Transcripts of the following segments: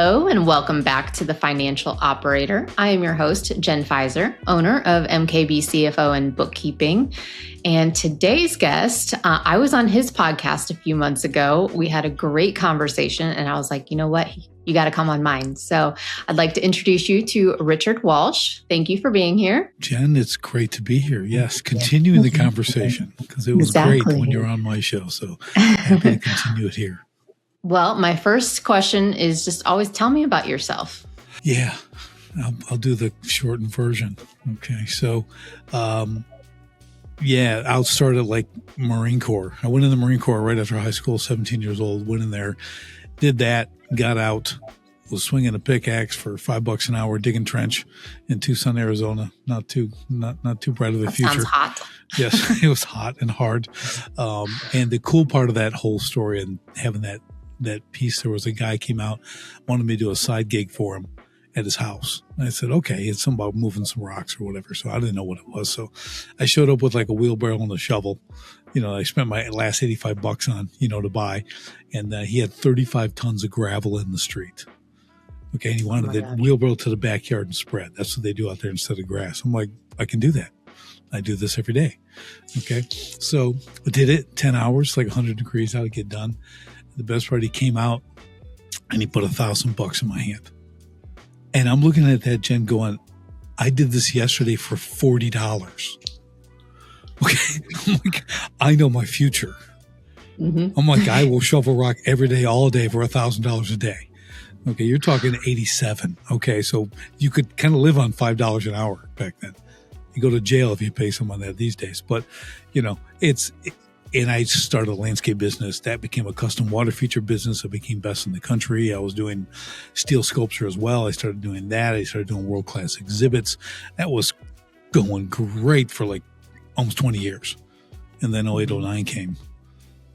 Hello, and welcome back to The Financial Operator. I am your host, Jen Fizer, owner of MKB CFO and Bookkeeping. And today's guest, I was on his podcast a few months ago. We had a great conversation, and I was like, you know what? You got to come on mine. So I'd like to introduce you to Richard Walsh. Thank you for being here. Jen, it's great to be here. Yes, continuing the conversation because it was great when you were on my show. So happy to continue it here. Well, my first question is just always tell me about yourself. Yeah, I'll do the shortened version. Okay, so I'll start at like Marine Corps. I went in the Marine Corps right after high school, 17 years old, went in there, did that, got out, was swinging a pickaxe for $5 an hour, digging trench in Tucson, Arizona. Not too bright of a future. Sounds hot. Yes, it was hot and hard. And the cool part of that whole story and having that piece, there was a guy came out, wanted me to do a side gig for him at his house. And I said, okay, it's something about moving some rocks or whatever. So I didn't know what it was. So I showed up with like a wheelbarrow and a shovel. You know, I spent my last $85 on, to buy. And he had 35 tons of gravel in the street. Okay. And he wanted the wheelbarrow to the backyard and spread. That's what they do out there instead of grass. I'm like, I can do that. I do this every day. Okay. So I did it 10 hours, like 100 degrees out to get done. The best part, he came out and he put $1,000 in my hand. And I'm looking at that, Jen, going, I did this yesterday for $40. Okay. I'm like, I know my future. Mm-hmm. I'm like, I will shovel rock every day, all day for $1,000 a day. Okay. You're talking 87. Okay. So you could kind of live on $5 an hour back then. You go to jail if you pay someone that these days. But, and I started a landscape business that became a custom water feature business. I became best in the country. I was doing steel sculpture as well. I started doing that. I started doing world-class exhibits. That was going great for like almost 20 years. And then 0809 came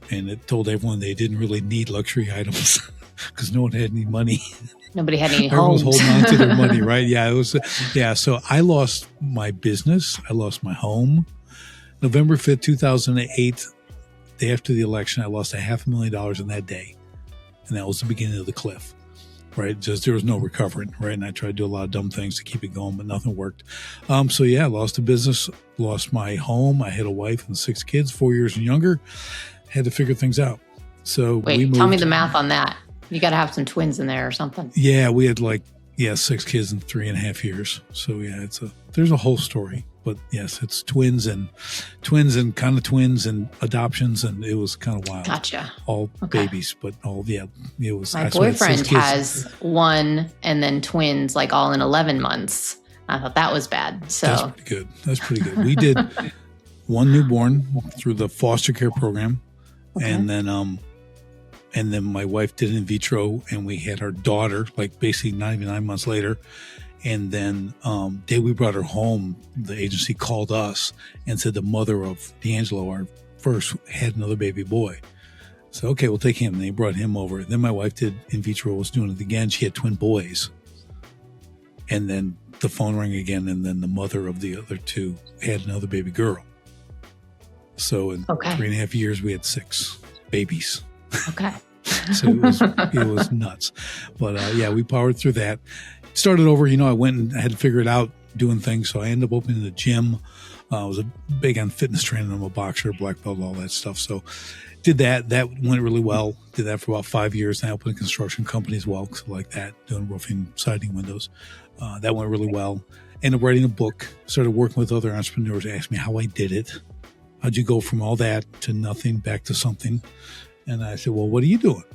and it told everyone they didn't really need luxury items because no one had any money. Nobody had any Everyone homes. was holding on to their money, right? Yeah, it was. Yeah, so I lost my business. I lost my home. November 5th, 2008, day after the election, I lost $500,000 in that day. And that was the beginning of the cliff, right? Just there was no recovering, right? And I tried to do a lot of dumb things to keep it going, but nothing worked. I lost the business, lost my home. I had a wife and 6 kids, 4 years and younger. Had to figure things out. So Wait, we moved. Tell me the math on that. You got to have some twins in there or something. Yeah, we had 6 kids in 3.5 years. So yeah, there's a whole story. But yes, it's twins and kind of twins and adoptions, and it was kind of wild. Gotcha. All babies, but it was. My boyfriend has one and then twins, like all in 11 months. I thought that was bad. So That's pretty good. We did one newborn through the foster care program, and then my wife did in vitro, and we had our daughter, like basically not even 9 months later. And then day we brought her home, the agency called us and said the mother of D'Angelo, our first, had another baby boy. So, okay, we'll take him. And they brought him over. Then my wife did in vitro, was doing it again. She had twin boys. And then the phone rang again, and then the mother of the other 2 had another baby girl. So in 3.5 years, we had 6 babies. Okay. So it was nuts. But we powered through that. Started over, I went and I had to figure it out doing things. So I ended up opening a gym. I was big on fitness training. I'm a boxer, black belt, all that stuff. So did that. That went really well. Did that for about 5 years. And I opened a construction company as well, so like that, doing roofing, siding, windows. That went really well. Ended up writing a book. Started working with other entrepreneurs. Asked me how I did it. How'd you go from all that to nothing back to something? And I said, well, what are you doing?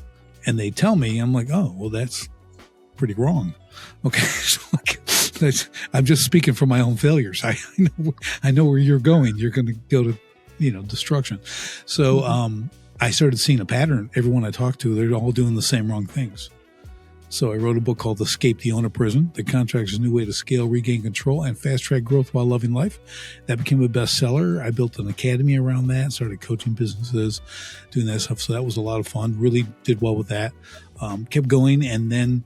And they tell me, I'm like, oh, well, that's pretty wrong. Okay. So I'm just speaking from my own failures. I know where you're going. You're going to go to, destruction. So, I started seeing a pattern. Everyone I talked to, they're all doing the same wrong things. So I wrote a book called Escape the Owner Prison, The Contractor's New Way to Scale, Regain Control, and Fast Track Growth While Loving Life. That became a bestseller. I built an academy around that, started coaching businesses, doing that stuff. So that was a lot of fun. Really did well with that. Kept going, and then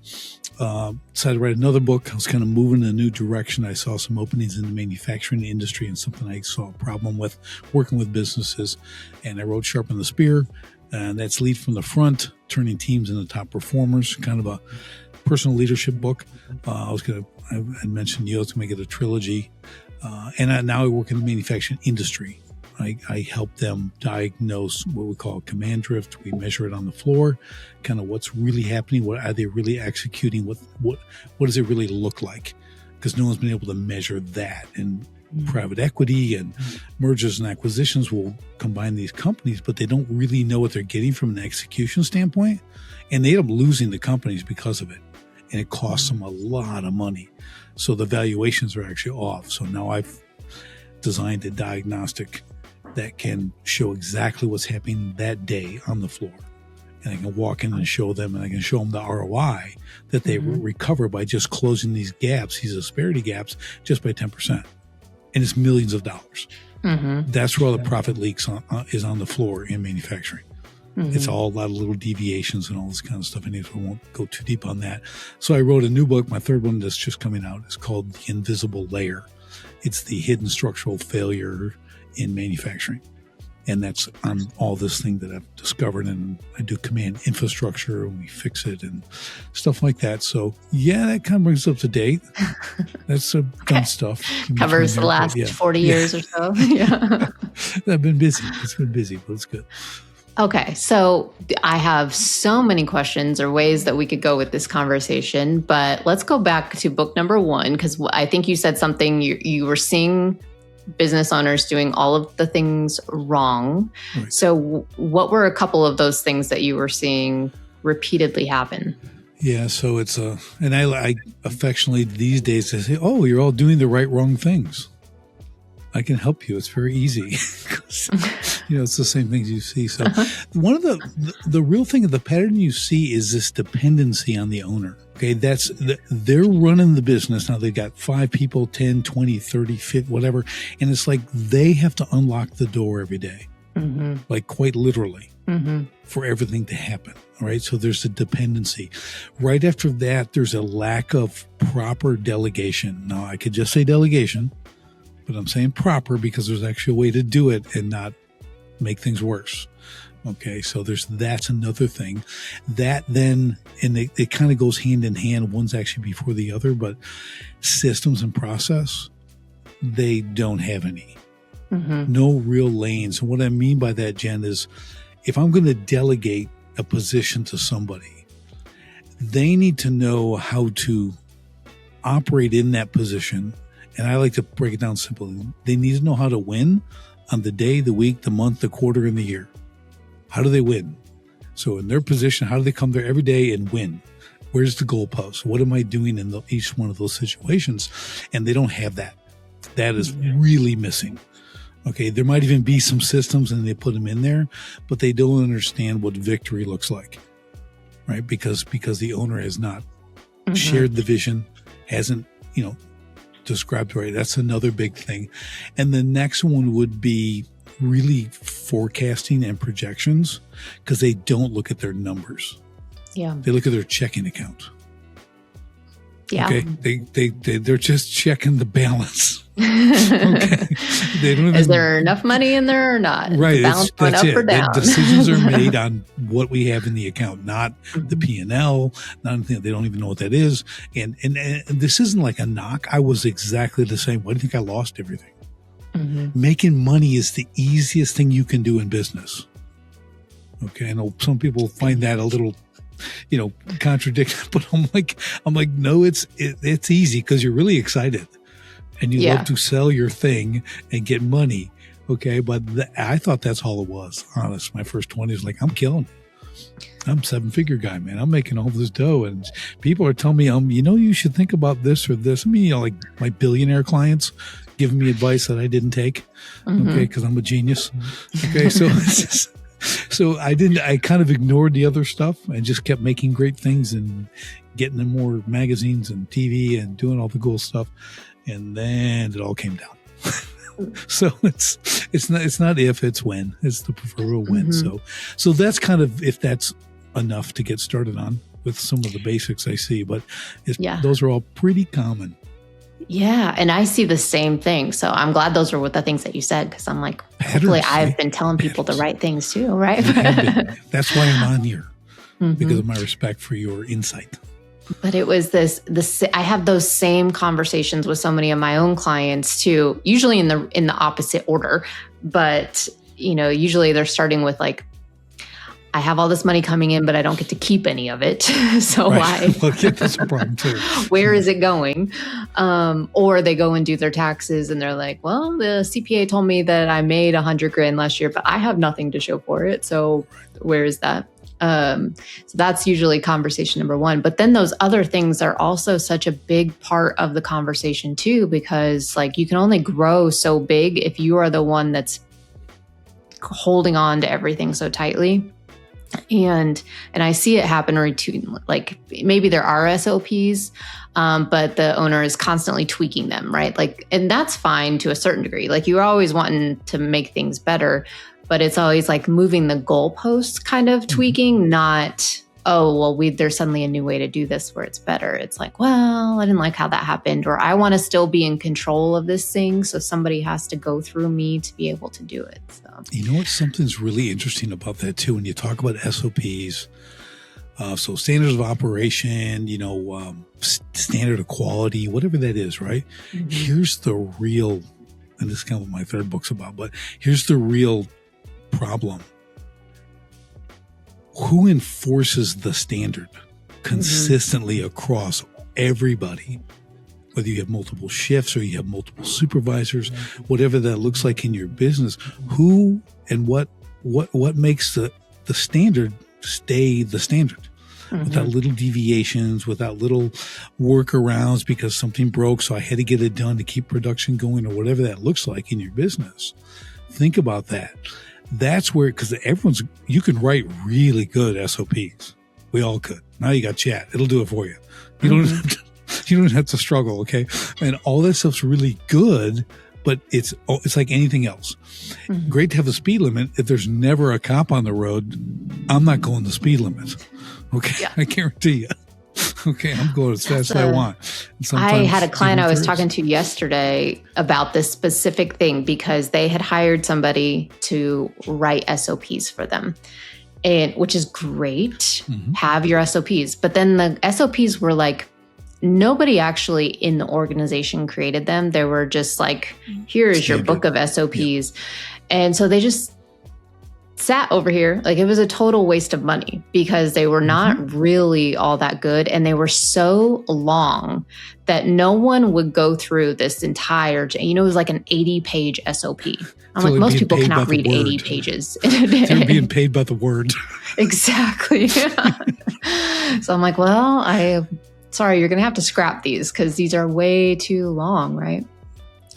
decided to write another book. I was kind of moving in a new direction. I saw some openings in the manufacturing industry and something I saw a problem with, working with businesses. And I wrote Sharpen the Spear. And that's lead from the front, turning teams into top performers, kind of a personal leadership book. I mentioned I was going to make it a trilogy. Now I work in the manufacturing industry. I help them diagnose what we call command drift. We measure it on the floor, kind of what's really happening. What are they really executing? What does it really look like? Because no one's been able to measure that. And private equity and mergers and acquisitions will combine these companies, but they don't really know what they're getting from an execution standpoint. And they end up losing the companies because of it. And it costs them a lot of money. So the valuations are actually off. So now I've designed a diagnostic that can show exactly what's happening that day on the floor. And I can walk in and show them, and I can show them the ROI that they recover by just closing these gaps, these disparity gaps, just by 10%. And it's millions of dollars. That's where all the profit leaks is on the floor in manufacturing. It's all a lot of little deviations and all this kind of stuff. And I won't go too deep on that. So I wrote a new book. My third one that's just coming out is called The Invisible Layer. It's the hidden structural failure in manufacturing. And that's on all this thing that I've discovered. And I do command infrastructure and we fix it and stuff like that. So yeah, that kind of brings us up to date. That's some fun stuff. Covers the last 40 years or so. Yeah. I've been busy. It's been busy, but it's good. Okay, so I have so many questions or ways that we could go with this conversation, but let's go back to book number 1, because I think you said something, you were seeing business owners doing all of the things wrong. Right. So what were a couple of those things that you were seeing repeatedly happen? Yeah, so it's and I affectionately these days I say, oh, you're all doing the wrong things. I can help you. It's very easy. It's the same things you see. So one of the real thing, the pattern you see is this dependency on the owner. Okay. They're running the business. Now they've got 5 people, 10, 20, 30, 50, whatever. And it's like they have to unlock the door every day, like quite literally for everything to happen. All right. So there's a dependency. Right after that, there's a lack of proper delegation. Now I could just say delegation, but I'm saying proper because there's actually a way to do it and not make things worse. Okay, so that's another thing. That then, and it kind of goes hand in hand. One's actually before the other, but systems and process, they don't have any. No real lanes. And what I mean by that, Jen, is if I'm going to delegate a position to somebody, they need to know how to operate in that position. And I like to break it down simply. They need to know how to win on the day, the week, the month, the quarter, and the year. How do they win? So in their position, how do they come there every day and win? Where's the goalpost? What am I doing in each one of those situations? And they don't have that. That is really missing. Okay, there might even be some systems and they put them in there, but they don't understand what victory looks like, right? Because the owner has not shared the vision, hasn't, described right. That's another big thing. And the next one would be really forecasting and projections because they don't look at their numbers. Yeah. They look at their checking account. Yeah. Okay. They're just checking the balance. Okay. Is there enough money in there or not? Right. Balance going up or down. Decisions are made on what we have in the account, not the P&L, not anything. They don't even know what that is. And this isn't like a knock. I was exactly the same. Why do you think I lost everything? Making money is the easiest thing you can do in business. Okay. I know some people find that a little contradictory, but I'm like, no, it's easy because you're really excited and you love to sell your thing and get money. Okay. But I thought that's all it was. Honest. My first 20 is like, I'm killing it. I'm a 7-figure guy, man. I'm making all this dough and people are telling me, you should think about this or this. I mean, like my billionaire clients giving me advice that I didn't take. Okay. Cause I'm a genius. Okay. So it's just, so I kind of ignored the other stuff and just kept making great things and getting in more magazines and TV and doing all the cool stuff. And then it all came down. So it's not if, it's when. It's the proverbial when. So that's kind of, if that's enough to get started on with some of the basics I see, but those are all pretty common. Yeah. And I see the same thing. So I'm glad those are the things that you said, because I'm like, hopefully I've been telling people the right things too, right? That's why I'm on here, because of my respect for your insight. But it was I have those same conversations with so many of my own clients too, usually in the opposite order. But, usually they're starting with like, I have all this money coming in, but I don't get to keep any of it. So right. Well, yeah, that's a problem too. Where is it going? Or they go and do their taxes and they're like, well, the CPA told me that I made $100,000 last year, but I have nothing to show for it. So where is that? So that's usually conversation number one. But then those other things are also such a big part of the conversation too, because like you can only grow so big if you are the one that's holding on to everything so tightly. And I see it happen routinely. Like maybe there are SOPs, but the owner is constantly tweaking them, right? Like, and that's fine to a certain degree. Like you're always wanting to make things better, but it's always like moving the goalposts kind of tweaking, not, oh, well, there's suddenly a new way to do this where it's better. It's like, well, I didn't like how that happened, or I want to still be in control of this thing. So somebody has to go through me to be able to do it. So. You know what? Something's really interesting about that too. When you talk about SOPs, so standards of operation, standard of quality, whatever that is, right? Mm-hmm. Here's the real, and this is kind of what my third book's about, but here's the real problem. Who enforces the standard consistently across everybody? Whether you have multiple shifts or you have multiple supervisors, whatever that looks like in your business, who and what makes the standard stay the standard without little deviations, without little workarounds because something broke, so I had to get it done to keep production going, or whatever that looks like in your business. Think about that. That's where, because you can write really good SOPs. We all could. Now you got chat. It'll do it for you. You don't have to struggle, okay? And all that stuff's really good, but it's like anything else. Mm-hmm. Great to have a speed limit. If there's never a cop on the road, I'm not going the speed limit, okay? Yeah. I guarantee you. Okay, I'm going as fast as I want. I had a client I was talking to yesterday about this specific thing because they had hired somebody to write SOPs for them, and which is great. Have your SOPs. But then the SOPs were like, nobody actually in the organization created them. They were just like, here's your book of SOPs. Yeah. And so they just sat over here. Like it was a total waste of money because they were not really all that good. And they were so long that no one would go through this entire, it was like an 80-page SOP. I'm like, most people cannot read 80 pages in a day. They're being paid by the word. Exactly. So I'm like, well, sorry, you're going to have to scrap these because these are way too long, right?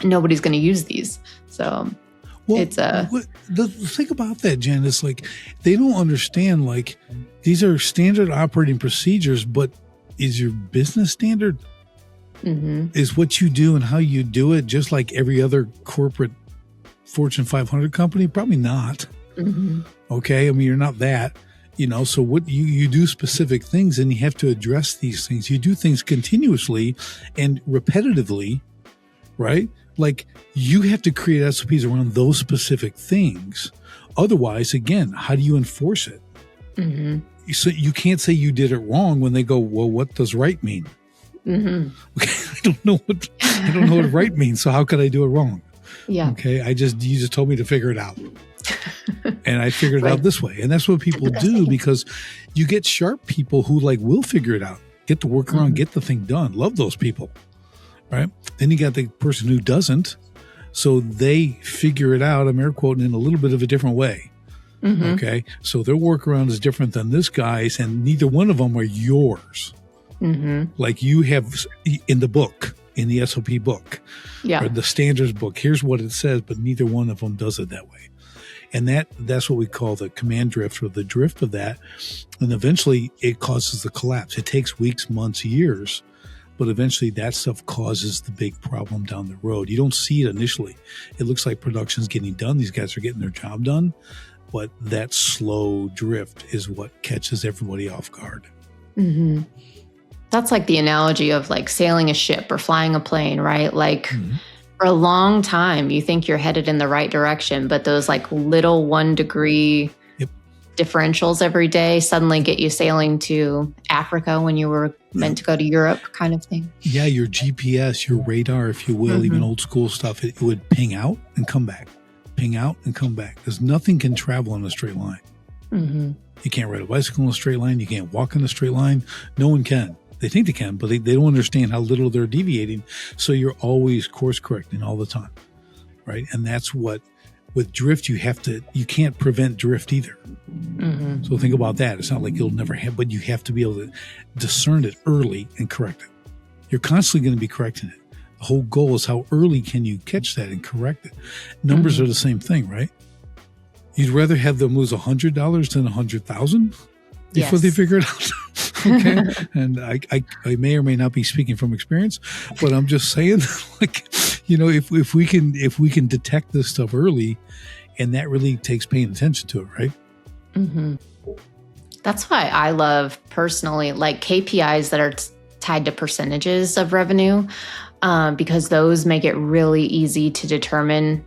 Nobody's going to use these. So it's the thing about that, Jen, is like they don't understand, like these are standard operating procedures, but is your business standard? Is what you do and how you do it just like every other corporate Fortune 500 company? Probably not. Okay. I mean, you're not that. So what you do specific things and you have to address these things. You do things continuously and repetitively, right? Like you have to create SOPs around those specific things. Otherwise, again, how do you enforce it? So you can't say you did it wrong when they go, well, what does right mean? Okay, I don't know what right means. So how could I do it wrong? Yeah. Okay. You just told me to figure it out. And I figured it out this way. And that's what people do because you get sharp people who will figure it out, get the workaround, get the thing done. Love those people, right? Then you got the person who doesn't. So they figure it out, I'm air quoting, in a little bit of a different way. Okay. So their workaround is different than this guy's, and neither one of them are yours. Like you have in the book, in the SOP book, or the standards book, here's what it says, but neither one of them does it that way. And that's what we call the command drift, or the drift of that. And eventually it causes the collapse. It takes weeks, months, years, but eventually that stuff causes the big problem down the road. You don't see it initially. It looks like production's getting done. These guys are getting their job done. But that slow drift is what catches everybody off guard. That's like the analogy of like sailing a ship or flying a plane, right? Like for a long time, you think you're headed in the right direction, but those like little 1 degree differentials every day suddenly get you sailing to Africa when you were meant to go to Europe, kind of thing. Yeah, your GPS, your radar, if you will, even old school stuff, it would ping out and come back, ping out and come back. Because nothing can travel in a straight line. You can't ride a bicycle in a straight line. You can't walk in a straight line. No one can. They think they can, but they don't understand how little they're deviating. So you're always course correcting all the time, right? And that's what, with drift, you can't prevent drift either. So think about that. It's not like you'll never have, but you have to be able to discern it early and correct it. You're constantly going to be correcting it. The whole goal is how early can you catch that and correct it. Numbers are the same thing, right? You'd rather have them lose $100 than 100,000 before they figure it out. Okay. And I may or may not be speaking from experience, but I'm just saying, like, if we can detect this stuff early, and that really takes paying attention to it, right? That's why I love personally, like KPIs that are tied to percentages of revenue, because those make it really easy to determine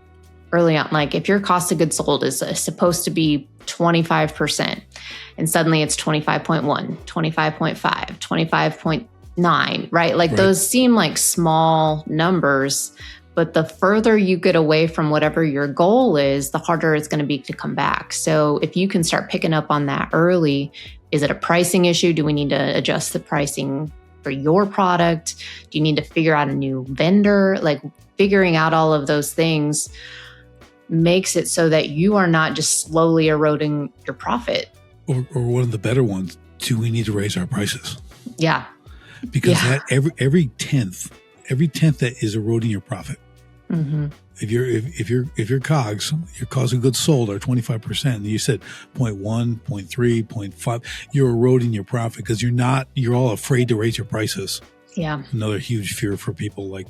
early on. Like if your cost of goods sold is supposed to be 25%, and suddenly it's 25.1, 25.5, 25.9, right? Like those seem like small numbers, but the further you get away from whatever your goal is, the harder it's going to be to come back. So if you can start picking up on that early, is it a pricing issue? Do we need to adjust the pricing for your product? Do you need to figure out a new vendor? Like figuring out all of those things makes it so that you are not just slowly eroding your profit. Or one of the better ones, do we need to raise our prices? Yeah. Because that every tenth that is eroding your profit. If your COGS, your cost of goods sold are 25%, and you said 0.1, 0.3, 0.5, you're eroding your profit because you're all afraid to raise your prices. Yeah. Another huge fear for people. Like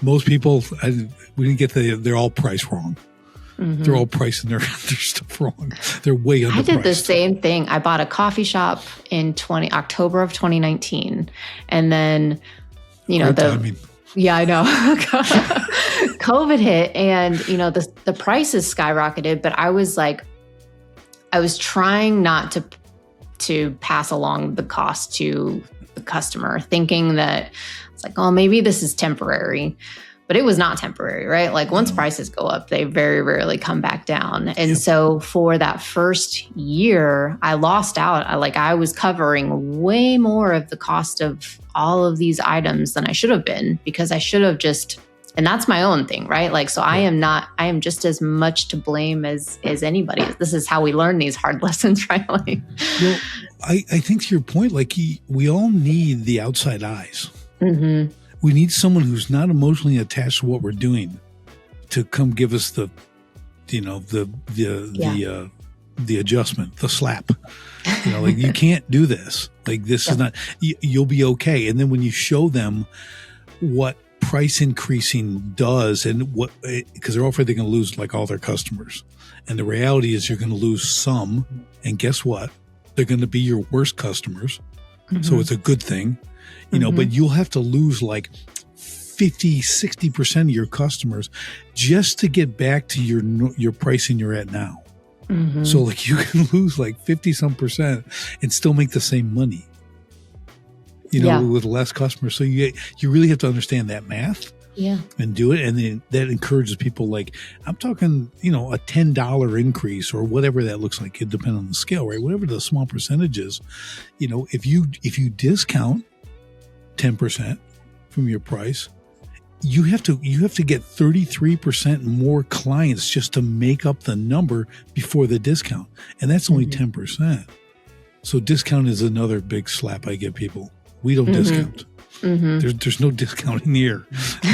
most people, we didn't get they're all priced wrong. They're all pricing their stuff wrong. They're way underpriced. I did the same thing. I bought a coffee shop in October of 2019. And then, yeah, I know. COVID hit and, the prices skyrocketed, but I was trying not to pass along the cost to the customer, thinking that it's like, oh, maybe this is temporary. But it was not temporary, right? Like once prices go up, they very rarely come back down. And so for that first year, I lost out. I was covering way more of the cost of all of these items than I should have been, because I should have just, and that's my own thing, right? Like, so I am just as much to blame as anybody. This is how we learn these hard lessons, right? Like, well, I think to your point, like we all need the outside eyes. We need someone who's not emotionally attached to what we're doing to come give us the adjustment, the slap. Like you can't do this. Like this is not. You'll be okay. And then when you show them what price increasing does, and because they're all afraid they're going to lose like all their customers, and the reality is you're going to lose some. And guess what? They're going to be your worst customers. So it's a good thing. But you'll have to lose like 50, 60% of your customers just to get back to your pricing you're at now. So like you can lose like 50 some percent and still make the same money, with less customers. So you really have to understand that math and do it. And then that encourages people, like I'm talking, a $10 increase or whatever that looks like. It depends on the scale, right? Whatever the small percentage is, if you discount 10% from your price, you have to get 33% more clients just to make up the number before the discount. And that's only 10%. So discount is another big slap I give people. We don't discount. There's no discounting here.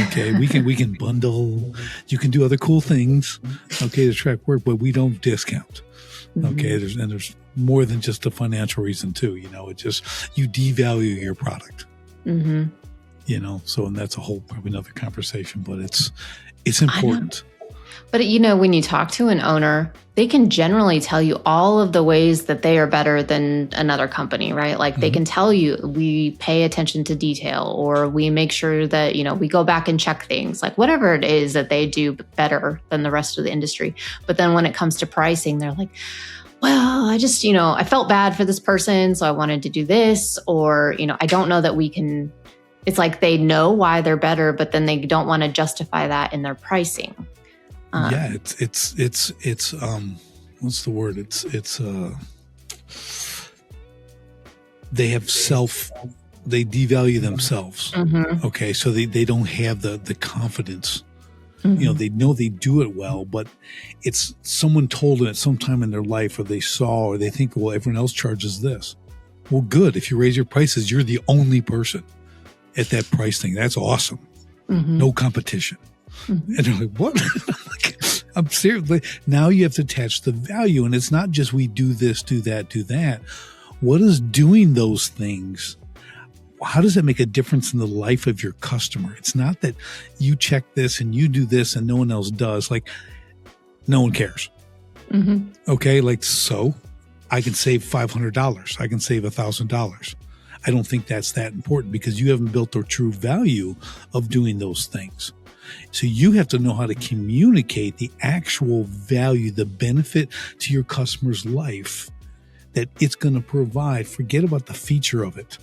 Okay. We can bundle. You can do other cool things. Okay. To track work, but we don't discount. Okay. There's more than just a financial reason too. It just, you devalue your product. So, and that's probably another conversation, but it's important. But when you talk to an owner, they can generally tell you all of the ways that they are better than another company, right? Like they can tell you, we pay attention to detail, or we make sure that, we go back and check things, like whatever it is that they do better than the rest of the industry. But then when it comes to pricing, they're like, well, I just, I felt bad for this person, so I wanted to do this, or, I don't know that we can. It's like they know why they're better, but then they don't want to justify that in their pricing. Yeah, it's what's the word? They devalue themselves. Mm-hmm. Okay, so they don't have the confidence. Mm-hmm. They know they do it well, but it's someone told them at some time in their life, or they saw, or they think, well, everyone else charges this. Well, good. If you raise your prices, you're the only person at that price thing. That's awesome. Mm-hmm. No competition. Mm-hmm. And they're like, what? I'm serious. Now you have to attach the value. And it's not just we do this, do that, do that. What is doing those things? How does that make a difference in the life of your customer? It's not that you check this and you do this and no one else does. Like, no one cares. Mm-hmm. Okay. Like, so I can save $500. I can save $1,000. I don't think that's that important because you haven't built the true value of doing those things. So you have to know how to communicate the actual value, the benefit to your customer's life that it's going to provide. Forget about the feature of it.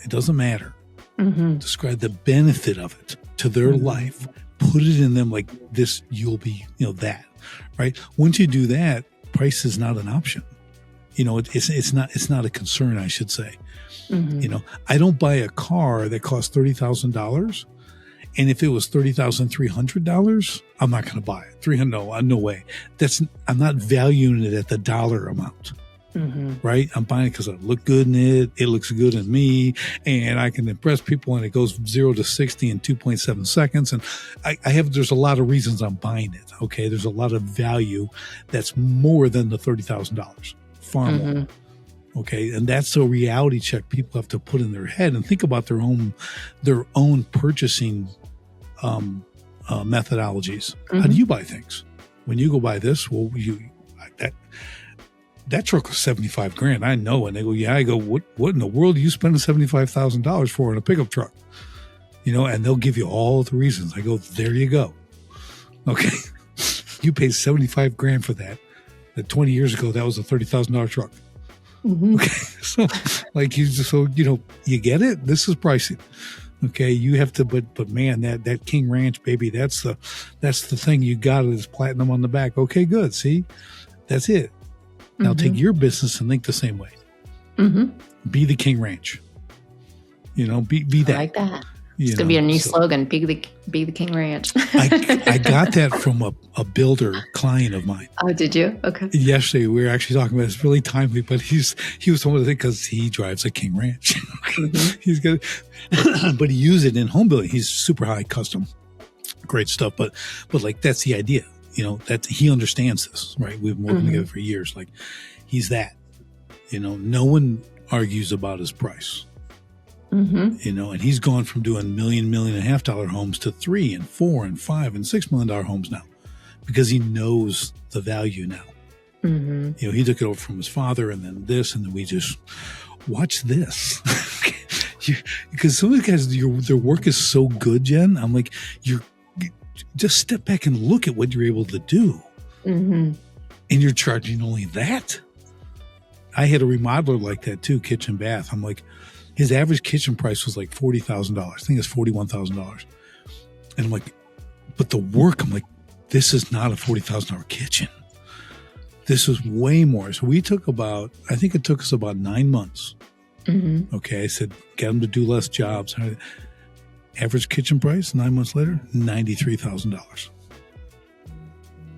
It doesn't matter. Mm-hmm. Describe the benefit of it to their life. Put it in them like this, you'll be, that, right? Once you do that, price is not an option. It's not a concern, I should say. Mm-hmm. I don't buy a car that costs $30,000. And if it was $30,300, I'm not going to buy it. $300, no way. I'm not valuing it at the dollar amount. Mm-hmm. Right? I'm buying it because I look good in it. It looks good in me, and I can impress people. And it goes 0 to 60 in 2.7 seconds. And there's a lot of reasons I'm buying it. Okay. There's a lot of value that's more than the $30,000, far more. Okay. And that's a reality check people have to put in their head and think about their own purchasing, methodologies. Mm-hmm. How do you buy things? When you go buy this, well, that truck was $75,000. I know. And they go, yeah. I go, what in the world are you spending $75,000 for in a pickup truck? And they'll give you all the reasons. I go, there you go. Okay. You paid $75,000 for that. That 20 years ago, that was a $30,000 truck. Mm-hmm. Okay. So you get it. This is pricing. Okay. You have to, but man, that King Ranch, baby, that's the thing you got. Is platinum on the back. Okay, good. See, that's it. Now take your business and think the same way. Mm-hmm. Be the King Ranch. Be that. I like that. It's going to be a new slogan. Be the King Ranch. I got that from a builder client of mine. Oh, did you? Okay. Yesterday we were actually talking about it. It's really timely, but he was one of the things because he drives a King Ranch. Mm-hmm. He's got, but he used it in home building. He's super high custom, great stuff. But like that's the idea. That he understands this, right? We've been working together for years. Like he's that, no one argues about his price, and he's gone from doing $1 million, $1.5 million homes to $3 and $4 and $5 and $6 million homes now because he knows the value now. Mm-hmm. He took it over from his father and then this, and then we just watch this. Because some of the guys, their work is so good, Jen. I'm like, just step back and look at what you're able to do. Mm-hmm. And you're charging only that. I had a remodeler like that too, kitchen bath. I'm like, his average kitchen price was like $40,000. I think it's $41,000. And I'm like, but the work, I'm like, this is not a $40,000 kitchen. This is way more. So I think it took us about 9 months. Mm-hmm. Okay. I said, get them to do less jobs. Average kitchen price 9 months later, $93,000.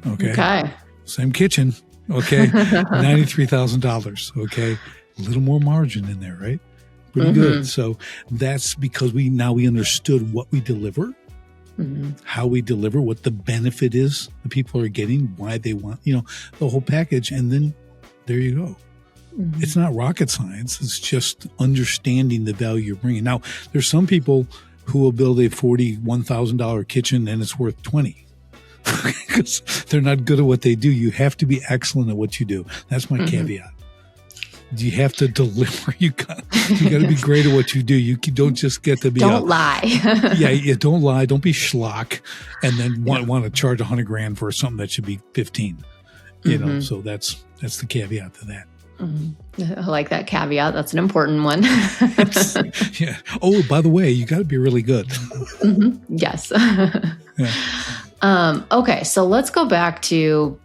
Okay. Same kitchen. Okay. $93,000. Okay. A little more margin in there, right? Pretty good. So that's because we understood what we deliver, how we deliver, what the benefit is the people are getting, why they want, the whole package. And then there you go. Mm-hmm. It's not rocket science. It's just understanding the value you're bringing. Now, there's some people who will build a $41,000 kitchen and it's worth $20,000 because they're not good at what they do. You have to be excellent at what you do. That's my caveat. You have to deliver. You got to be great at what you do. You don't just get to be. Don't lie. Don't lie. Don't be schlock, and then want to charge $100,000 for something that should be $15,000. You know, so that's the caveat to that. I like that caveat. That's an important one. Yeah. Oh, by the way, you got to be really good. Yes. Yeah. Okay. So let's go back to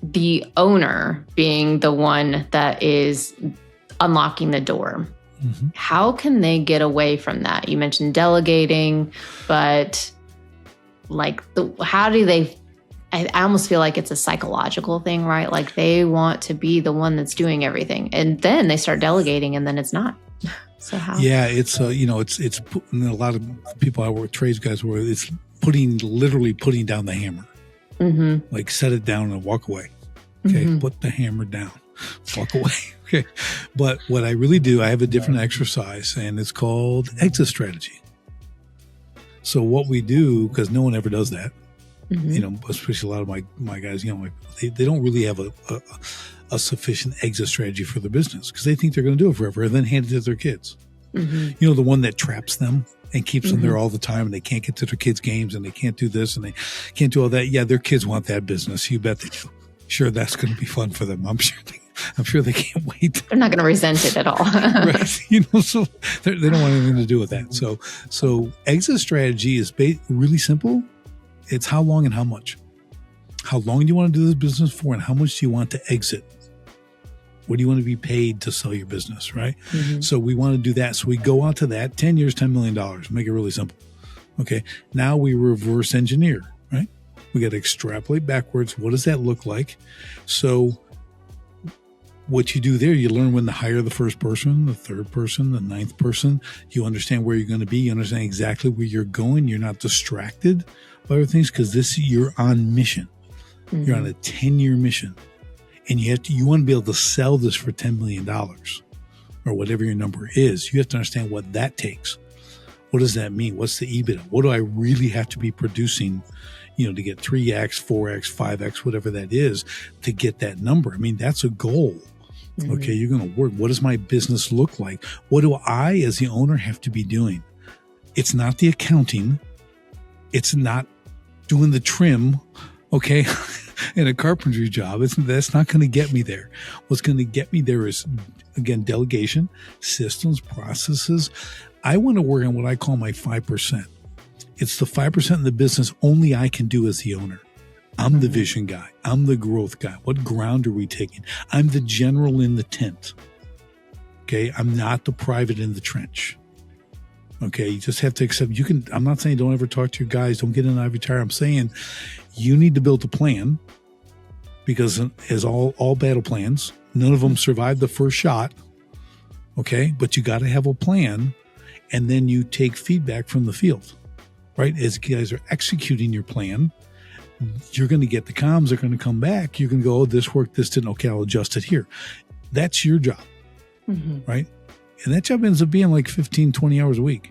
the owner being the one that is unlocking the door. How can they get away from that? You mentioned delegating, but like how do they, I almost feel like it's a psychological thing, right? Like they want to be the one that's doing everything, and then they start delegating, and then it's not. So how? Yeah, it's you know, it's a lot of people I work with, trades guys, where it's literally putting down the hammer, like set it down and walk away. Okay, put the hammer down, walk away. Okay, but what I really do, I have a different exercise, and it's called exit strategy. So what we do, because no one ever does that. You know, especially a lot of my guys, you know, they don't really have a sufficient exit strategy for their business because they think they're going to do it forever and then hand it to their kids. You know, the one that traps them and keeps them there all the time, and they can't get to their kids' games, and they can't do this and they can't do all that. Yeah, their kids want that business. You bet they do. Sure, that's going to be fun for them. I'm sure they can't wait. They're not going to resent it at all. Right. You know, so they don't want anything to do with that. So exit strategy is really simple. It's how long and how much. How long do you want to do this business for, and how much do you want to exit? What do you want to be paid to sell your business, right? So we want to do that. So we go out to that, 10 years, $10 million. Make it really simple. Okay. Now we reverse engineer, right? We got to extrapolate backwards. What does that look like? So what you do there, you learn when to hire the first person, the third person, the ninth person. You understand where you're going to be. You understand exactly where you're going. You're not distracted by other things because you're on mission. You're on a 10-year mission, and you want to be able to sell this for $10 million or whatever your number is. You have to understand what that takes. What does that mean? What's the EBITDA? What do I really have to be producing, you know, to get 3x, 4x, 5x, whatever that is, to get that number? I mean, that's a goal. Okay, you're going to work. What does my business look like? What do I, as the owner, have to be doing? It's not the accounting. It's not doing the trim, okay, in a carpentry job. That's not going to get me there. What's going to get me there is, again, delegation, systems, processes. I want to work on what I call my 5%. It's the 5% of the business only I can do as the owner. I'm the vision guy. I'm the growth guy. What ground are we taking? I'm the general in the tent. Okay. I'm not the private in the trench. Okay. You just have to accept I'm not saying don't ever talk to your guys. Don't get in an ivory tower. I'm saying you need to build a plan because as all battle plans, none of them survive the first shot. Okay. But you got to have a plan, and then you take feedback from the field, right? As you guys are executing your plan, you're going to get the comms are going to come back. You're going to go, oh, this worked, this didn't. Okay, I'll adjust it here. That's your job, right? And that job ends up being like 15, 20 hours a week.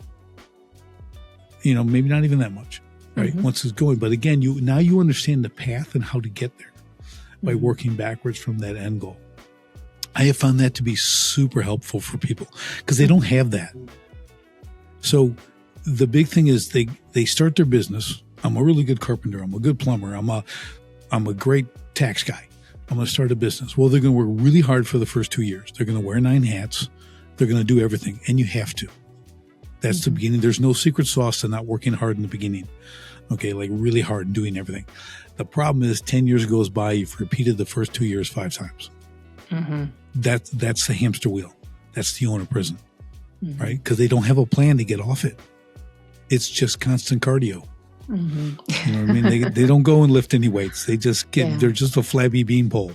You know, maybe not even that much, right? Once it's going. But again, now you understand the path and how to get there by working backwards from that end goal. I have found that to be super helpful for people because they don't have that. So the big thing is they start their business. I'm a really good carpenter. I'm a good plumber. I'm a great tax guy. I'm going to start a business. Well, they're going to work really hard for the first 2 years. They're going to wear 9 hats. They're going to do everything. And you have to. That's the beginning. There's no secret sauce to not working hard in the beginning. Okay, like really hard and doing everything. The problem is 10 years goes by, you've repeated the first 2 years 5 times. That's the hamster wheel. That's the owner prison, right? Because they don't have a plan to get off it. It's just constant cardio. You know what I mean? They don't go and lift any weights. They just they're just a flabby beanpole.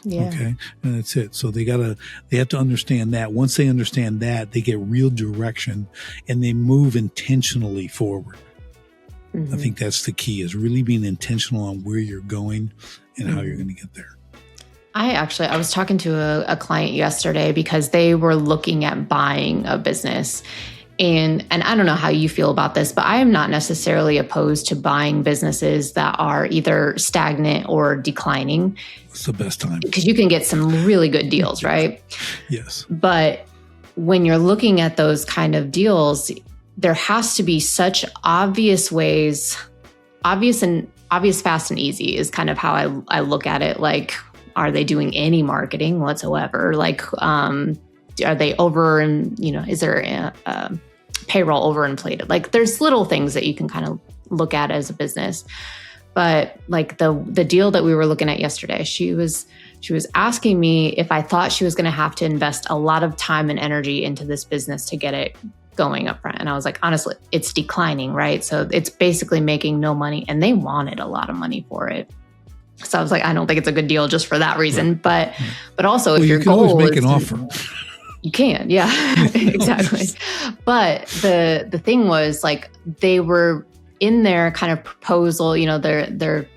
Yeah. Okay. And that's it. So they have to understand that. Once they understand that, they get real direction and they move intentionally forward. I think that's the key, is really being intentional on where you're going and how you're going to get there. I was talking to a client yesterday because they were looking at buying a business. And I don't know how you feel about this, but I am not necessarily opposed to buying businesses that are either stagnant or declining. It's the best time. Because you can get some really good deals, right? Yes. But when you're looking at those kind of deals, there has to be such obvious and obvious, fast, and easy is kind of how I look at it. Like, are they doing any marketing whatsoever? Like, are they over, and, is there a payroll overinflated? Like, there's little things that you can kind of look at as a business. But like the deal that we were looking at yesterday, she was asking me if I thought she was going to have to invest a lot of time and energy into this business to get it going up front. And I was like, honestly, it's declining, right? So it's basically making no money, and they wanted a lot of money for it. So I was like, I don't think it's a good deal just for that reason. Right. But also, if your goal is, you can always make an offer. You can, yeah, exactly. But the thing was, like, they were in their kind of proposal, their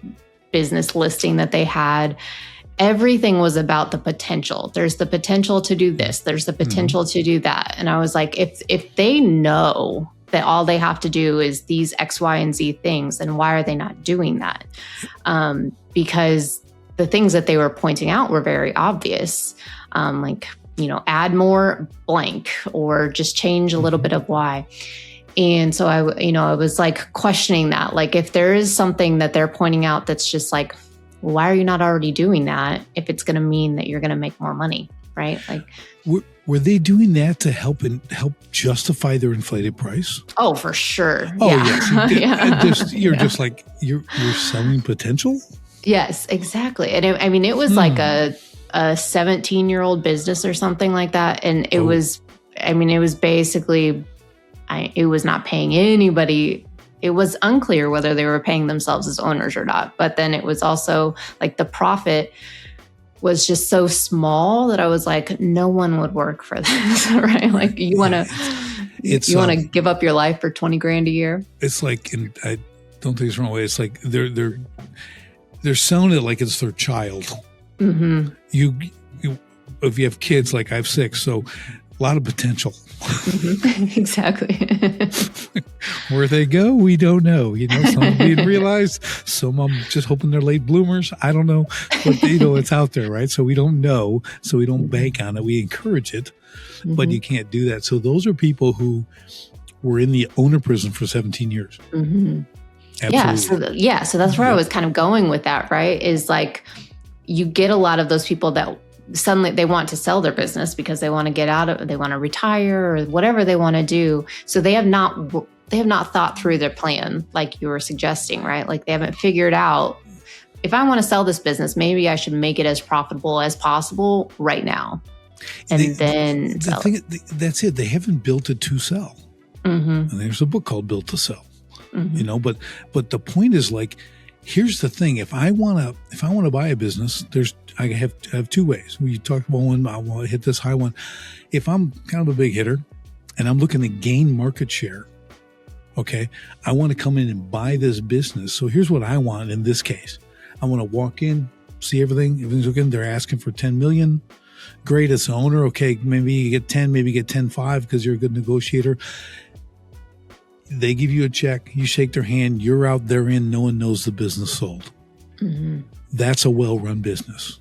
business listing that they had, everything was about the potential. There's the potential to do this. There's the potential to do that. And I was like, if they know that all they have to do is these X, Y, and Z things, then why are they not doing that? Because the things that they were pointing out were very obvious. Like, add more blank, or just change a little bit of Y. And so I was like questioning that. Like, if there is something that they're pointing out that's just like, why are you not already doing that if it's going to mean that you're going to make more money, right? Like, were they doing that to help justify their inflated price? Oh, for sure. Oh, yeah. Yes. You're just like, you're selling potential? Yes, exactly. And it was like a 17-year-old business or something like that. And it was basically, it was not paying anybody. It was unclear whether they were paying themselves as owners or not. But then it was also like the profit was just so small that I was like, no one would work for this, right? Like, you want to give up your life for $20,000 a year? It's like, and I don't think it's the wrong way. It's like they're selling it like it's their child. Mm-hmm. You, if you have kids, like I have 6, so a lot of potential. Mm-hmm. Exactly. Where they go, we don't know. Some being realized, some I'm just hoping they're late bloomers. I don't know, but it's out there, right? So we don't know, so we don't bank on it. We encourage it, but you can't do that. So those are people who were in the owner prison for 17 years. Mm-hmm. Absolutely. So that's where I was kind of going with that, right? Is like, you get a lot of those people that suddenly they want to sell their business because they want to get out of it, they want to retire, or whatever they want to do. So they have not thought through their plan, like you were suggesting, right? Like, they haven't figured out, if I want to sell this business, maybe I should make it as profitable as possible right now. And then that's it. They haven't built it to sell. Mm-hmm. And there's a book called Built to Sell. Mm-hmm. But the point is, like, here's the thing. If I want to buy a business, I have 2 ways. We talked about one. I want to hit this high one. If I'm kind of a big hitter and I'm looking to gain market share, okay, I want to come in and buy this business. So here's what I want in this case. I want to walk in, see everything's okay. They're asking for $10 million. Great, as an owner. Okay, maybe you get 10, maybe you get 10.5 because you're a good negotiator. They give you a check, you shake their hand, you're out there in, no one knows the business sold. Mm-hmm. That's a well-run business,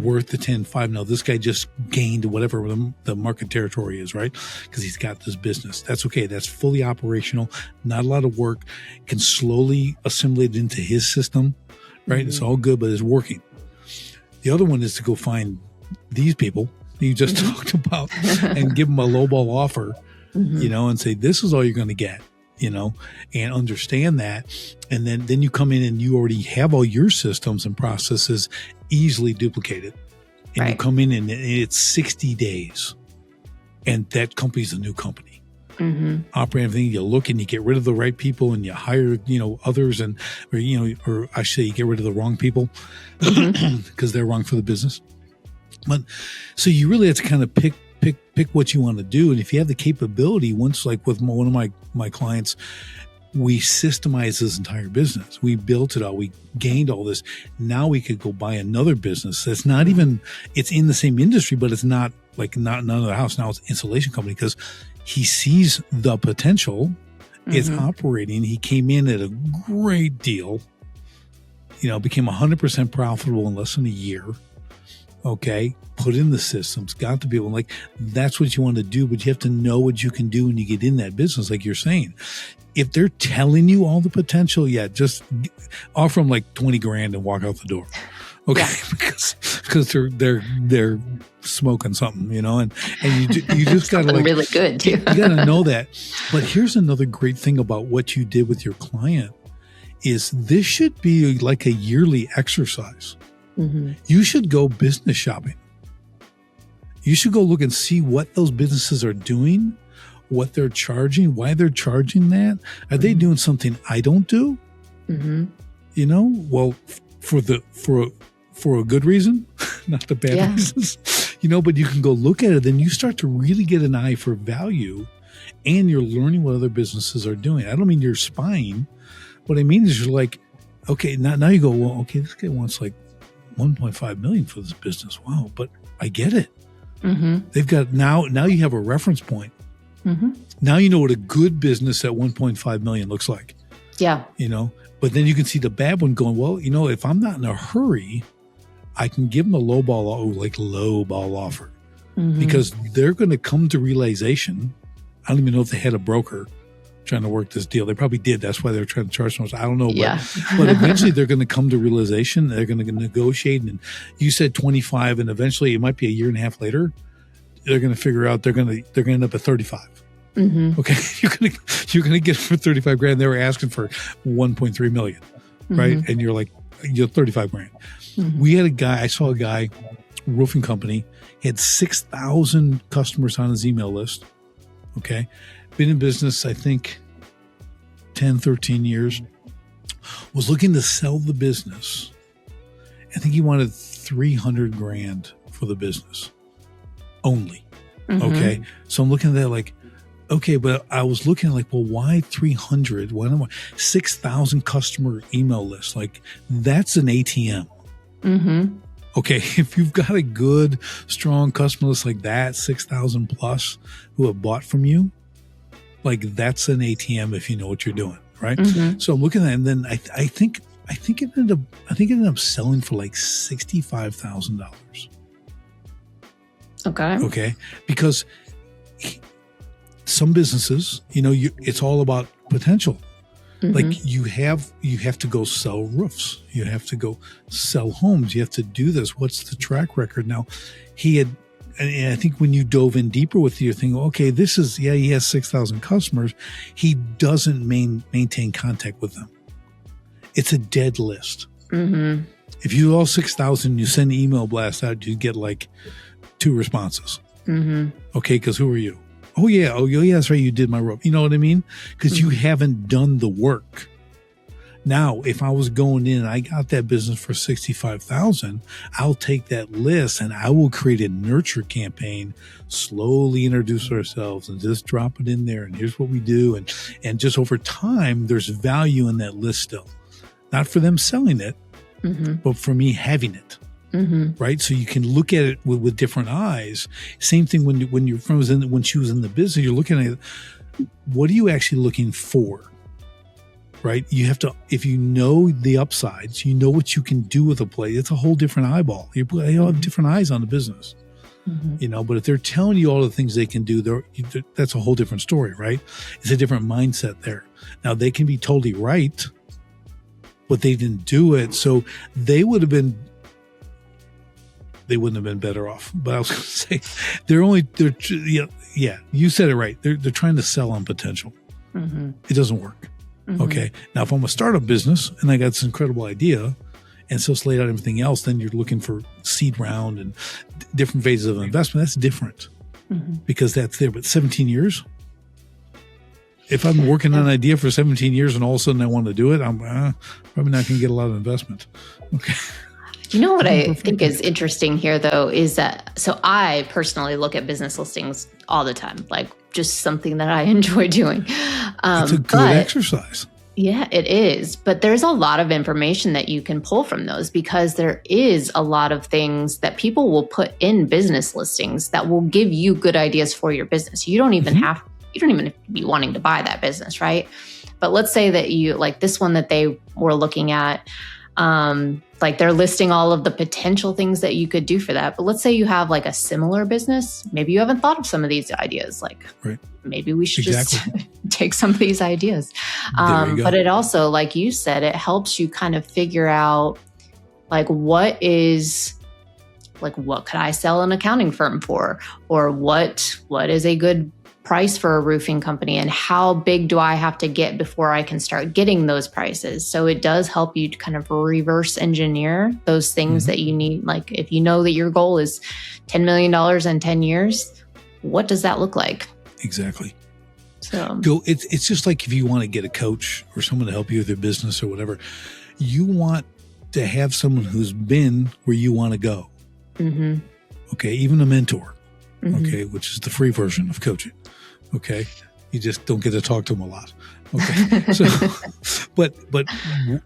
worth the 10.5. Now, this guy just gained whatever the market territory is, right? Because he's got this business. That's okay. That's fully operational, not a lot of work, can slowly assimilate into his system, right? Mm-hmm. It's all good, but it's working. The other one is to go find these people you just talked about and give them a lowball offer, and say, this is all you're going to get. And understand that. And then you come in and you already have all your systems and processes easily duplicated. And you come in and it's 60 days. And that company's a new company. Operate everything. You look and you get rid of the right people and you hire, others or I should say you get rid of the wrong people because they're wrong for the business. But so you really have to kind of pick what you want to do. And if you have the capability, once, like with one of my clients, we systemized this entire business. We built it all. We gained all this. Now we could go buy another business that's not even, it's in the same industry, but it's not like not another house. Now it's an installation company because he sees the potential. It's operating. He came in at a great deal, became 100% profitable in less than a year. Okay. Put in the systems, got to be able, like, that's what you want to do, but you have to know what you can do when you get in that business, like you're saying. If they're telling you all the potential, just offer them like 20 grand and walk out the door. Okay. Yeah. because they're smoking something, and you just got to really good too. You got to know that. But here's another great thing about what you did with your client is this should be like a yearly exercise. Mm-hmm. You should go business shopping. You should go look and see what those businesses are doing, what they're charging, why they're charging that. Are they doing something I don't do? Mm-hmm. Well, for a good reason, not the bad reasons. But you can go look at it, then you start to really get an eye for value, and you're learning what other businesses are doing. I don't mean you're spying. What I mean is you're like, okay, now you go, well, okay, this guy wants like 1.5 million for this business. Wow, but I get it. Mm-hmm. They've got now you have a reference point. Mm-hmm. Now you know what a good business at 1.5 million looks like. Yeah. But then you can see the bad one going, well, if I'm not in a hurry, I can give them a low ball offer because they're going to come to realization. I don't even know if they had a broker trying to work this deal. They probably did. That's why they're trying to charge so much. I don't know. But eventually they're going to come to realization. They're going to negotiate. And you said 25, and eventually it might be a year and a half later. They're going to figure out they're going to end up at 35. Mm-hmm. Okay, you're going to get it for 35 grand. They were asking for 1.3 million, right? And you're like, 35 grand. Mm-hmm. I saw a guy, roofing company, had 6,000 customers on his email list. Okay. Been in business, I think 10, 13 years, was looking to sell the business. I think he wanted 300 grand for the business only. Mm-hmm. Okay. So I'm looking at that like, okay, but I was looking at like, well, why 300? Why not 6,000 customer email list? Like that's an ATM. Mm-hmm. Okay. If you've got a good, strong customer list like that, 6,000 plus who have bought from you, like that's an ATM if you know what you're doing. Right. Mm-hmm. So I'm looking at that, and then I think it ended up selling for like $65,000. Okay. Because some businesses, it's all about potential. Mm-hmm. Like you have to go sell roofs. You have to go sell homes. You have to do this. What's the track record? Now, and I think when you dove in deeper with your thing, okay, he has 6,000 customers. He doesn't maintain contact with them. It's a dead list. Mm-hmm. If you all 6,000, you send an email blast out, you get like 2 responses. Mm-hmm. Okay, because who are you? Oh yeah, that's right. You did my roof. You know what I mean? Because you haven't done the work. Now, if I was going in and I got that business for 65,000, I'll take that list and I will create a nurture campaign, slowly introduce ourselves and just drop it in there. And here's what we do. And just over time, there's value in that list still. Not for them selling it, but for me having it. Mm-hmm. Right. So you can look at it with different eyes. Same thing when your friend when she was in the business, you're looking at it, what are you actually looking for? Right. You have to, if you know the upsides, you know what you can do with a play. It's a whole different eyeball. You have different eyes on the business, but if they're telling you all the things they can do, that's a whole different story. Right. It's a different mindset there. Now they can be totally right, but they didn't do it. So they wouldn't have been better off. But I was going to say, you said it right. They're trying to sell on potential. Mm-hmm. It doesn't work. Mm-hmm. Okay. Now, if I'm a startup business and I got this incredible idea and so it's laid out everything else, then you're looking for seed round and different phases of investment. That's different because that's there. But 17 years, if I'm working on an idea for 17 years and all of a sudden I want to do it, I'm probably not going to get a lot of investment. Okay. You know what I think is interesting here, though, is that, so I personally look at business listings all the time, like just something that I enjoy doing. It's a good exercise. Yeah, it is. But there's a lot of information that you can pull from those because there is a lot of things that people will put in business listings that will give you good ideas for your business. You don't even have to be wanting to buy that business, right? But let's say that you, like this one that they were looking at, Like they're listing all of the potential things that you could do for that. But let's say you have like a similar business. Maybe you haven't thought of some of these ideas. Like maybe we should just take some of these ideas. But it also, like you said, it helps you kind of figure out like what could I sell an accounting firm for? Or what is a good price for a roofing company, and how big do I have to get before I can start getting those prices? So it does help you to kind of reverse engineer those things that you need. Like if you know that your goal is $10 million in 10 years, what does that look like? Exactly. So it's just like if you want to get a coach or someone to help you with your business or whatever, you want to have someone who's been where you want to go. Okay. Even a mentor. Okay. Which is the free version of coaching. Okay. You just don't get to talk to them a lot. Okay. So, but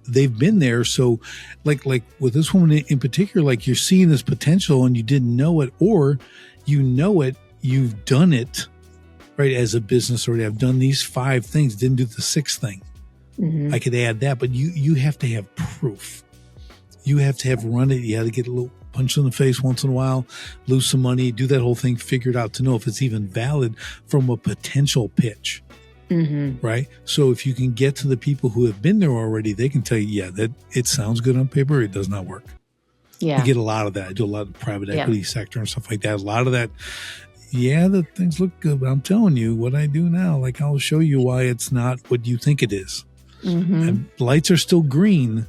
they've been there. So like with this woman in particular, like you're seeing this potential and you didn't know it, or you know it, you've done it, right? As a business already, I've done these 5 things, didn't do the 6th thing. I could add that, but you have to have proof. You have to have run it. You have to get a little punch in the face once in a while, lose some money, do that whole thing, figure it out to know if it's even valid from a potential pitch. Right? So if you can get to the people who have been there already, they can tell you, yeah, that it sounds good on paper. It does not work. Yeah. I get a lot of that. I do a lot of private equity sector and stuff like that. A lot of that. Yeah, the things look good, but I'm telling you what I do now, like I'll show you why it's not what you think it is. And lights are still green,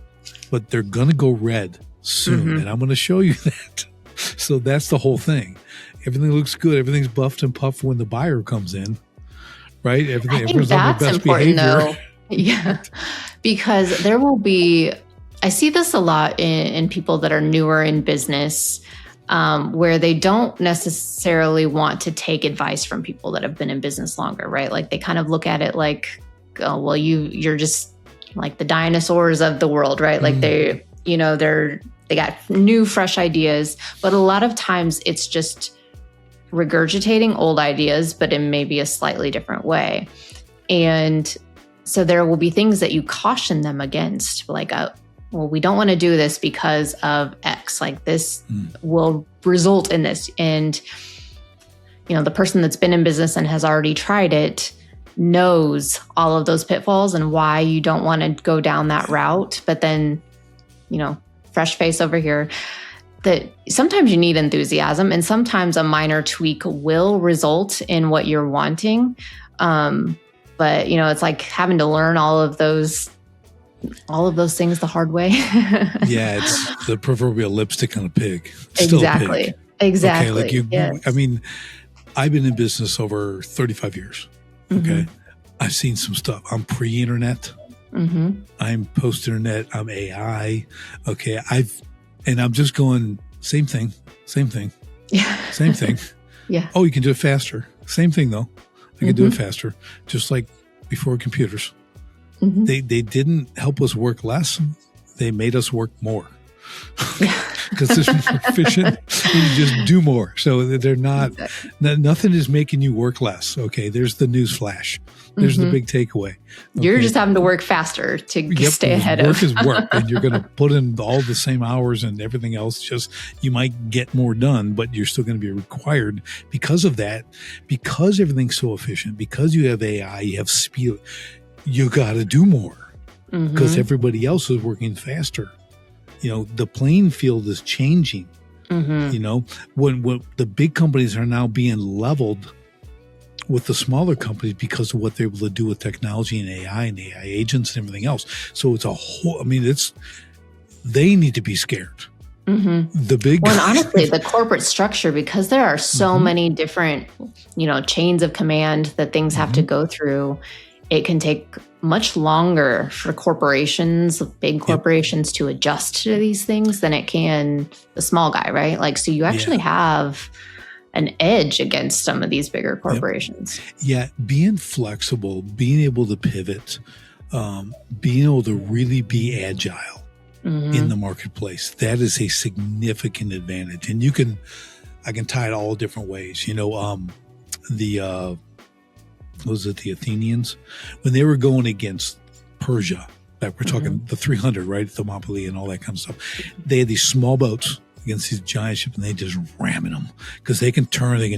but they're going to go red soon. And I'm going to show you that. So that's the whole thing. Everything looks good. Everything's buffed and puffed when the buyer comes in, right? Everyone's on their best behavior. Though. Yeah. Because there will be, I see this a lot in people that are newer in business, where they don't necessarily want to take advice from people that have been in business longer, right? Like they kind of look at it like, oh, well, you're just like the dinosaurs of the world, right? Like they got new, fresh ideas, but a lot of times it's just regurgitating old ideas, but in maybe a slightly different way. And so there will be things that you caution them against, like, well, we don't want to do this because of X, like this will result in this. And, the person that's been in business and has already tried it knows all of those pitfalls and why you don't want to go down that route. But then, fresh face over here, that sometimes you need enthusiasm and sometimes a minor tweak will result in what you're wanting. But, it's like having to learn all of those things the hard way. Yeah, it's the proverbial lipstick on a pig. It's still a pig. Exactly. Okay, I mean, I've been in business over 35 years. Okay. I've seen some stuff. I'm pre-internet. I'm post-internet. I'm AI. Okay. I'm just going, same thing. Yeah. Same thing. Yeah. Oh, you can do it faster. Same thing though. I can do it faster. Just like before computers. They didn't help us work less. They made us work more. Because it's more efficient. You just do more. So they're not, nothing is making you work less. Okay. There's the news flash. There's the big takeaway. Okay. You're just having to work faster to stay ahead of. Work is work. And you're going to put in all the same hours and everything else. Just, you might get more done, but you're still going to be required because of that, because everything's so efficient, because you have AI, you have speed, you got to do more because everybody else is working faster. The playing field is changing. When the big companies are now being leveled with the smaller companies because of what they're able to do with technology and AI agents and everything else. So it's a whole, they need to be scared. The big Well, and honestly, the corporate structure, because there are so many different, chains of command that things have to go through, it can take much longer for corporations, big corporations, to adjust to these things than it can the small guy, right? Like, so you actually have an edge against some of these bigger corporations. Yeah, being flexible, being able to pivot, being able to really be agile in the marketplace, that is a significant advantage. And I can tie it all different ways. Was it the Athenians? When they were going against Persia, Back we're talking the 300, right? Thermopylae and all that kind of stuff. They had these small boats against these giant ships, and they just ramming them because they can turn, they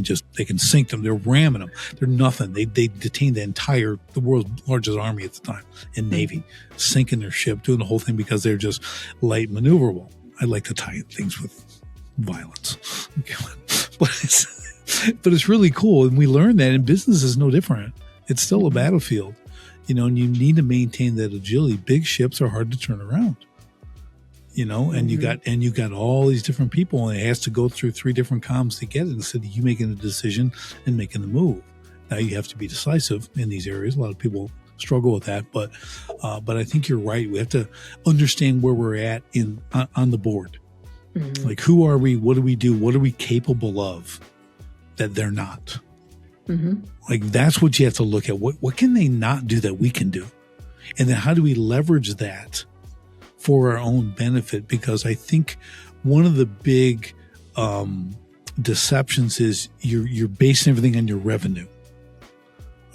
can sink them. They're ramming them. They're nothing. They detained the world's largest army at the time in Navy, sinking their ship, doing the whole thing because they're just light maneuverable. I like to tie things with violence, but it's really cool, and we learned that. And business is no different. It's still a battlefield, and you need to maintain that agility. Big ships are hard to turn around. And you got all these different people, and it has to go through 3 different comms to get it instead of you making a decision and making the move. Now you have to be decisive in these areas. A lot of people struggle with that, but I think you're right. We have to understand where we're at on the board. Like, who are we? What do we do? What are we capable of that they're not? Like, that's what you have to look at. What can they not do that we can do? And then how do we leverage that for our own benefit? Because I think one of the big deceptions is you're basing everything on your revenue.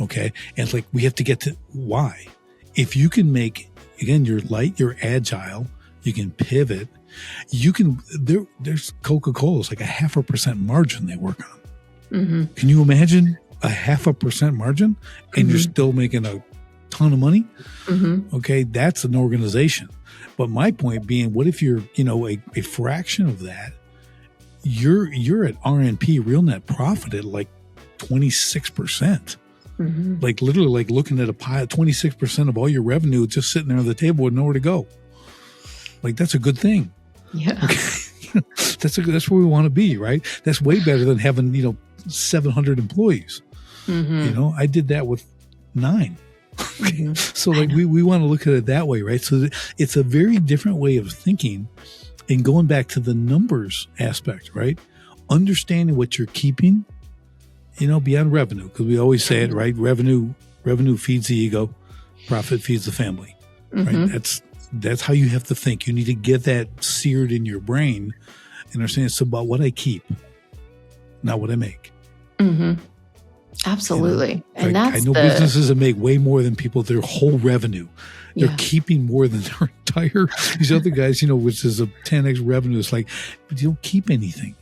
Okay. And it's like, we have to get to why. If you can make, again, you're light, you're agile, you can pivot, there's Coca-Cola, it's like 0.5% margin they work on. Can you imagine 0.5% margin and you're still making a ton of money? Okay. That's an organization. But my point being, what if you're, a fraction of that? You're at RNP, real net profit, at like 26%. Like, literally, like looking at a pile, 26% of all your revenue just sitting there on the table with nowhere to go. Like, that's a good thing. Yeah. Okay. That's where we want to be, right? That's way better than having, 700 employees. I did that with 9. So like we want to look at it that way, right? So it's a very different way of thinking, and going back to the numbers aspect, right? Understanding what you're keeping, beyond revenue, because we always say it, right? Revenue feeds the ego, profit feeds the family, right? That's how you have to think. You need to get that seared in your brain and understand it's about what I keep, not what I make. Absolutely. And that's I know businesses that make way more than people, their whole revenue. They're keeping more than their entire, these other guys, which is a 10x revenue. It's like, but you don't keep anything.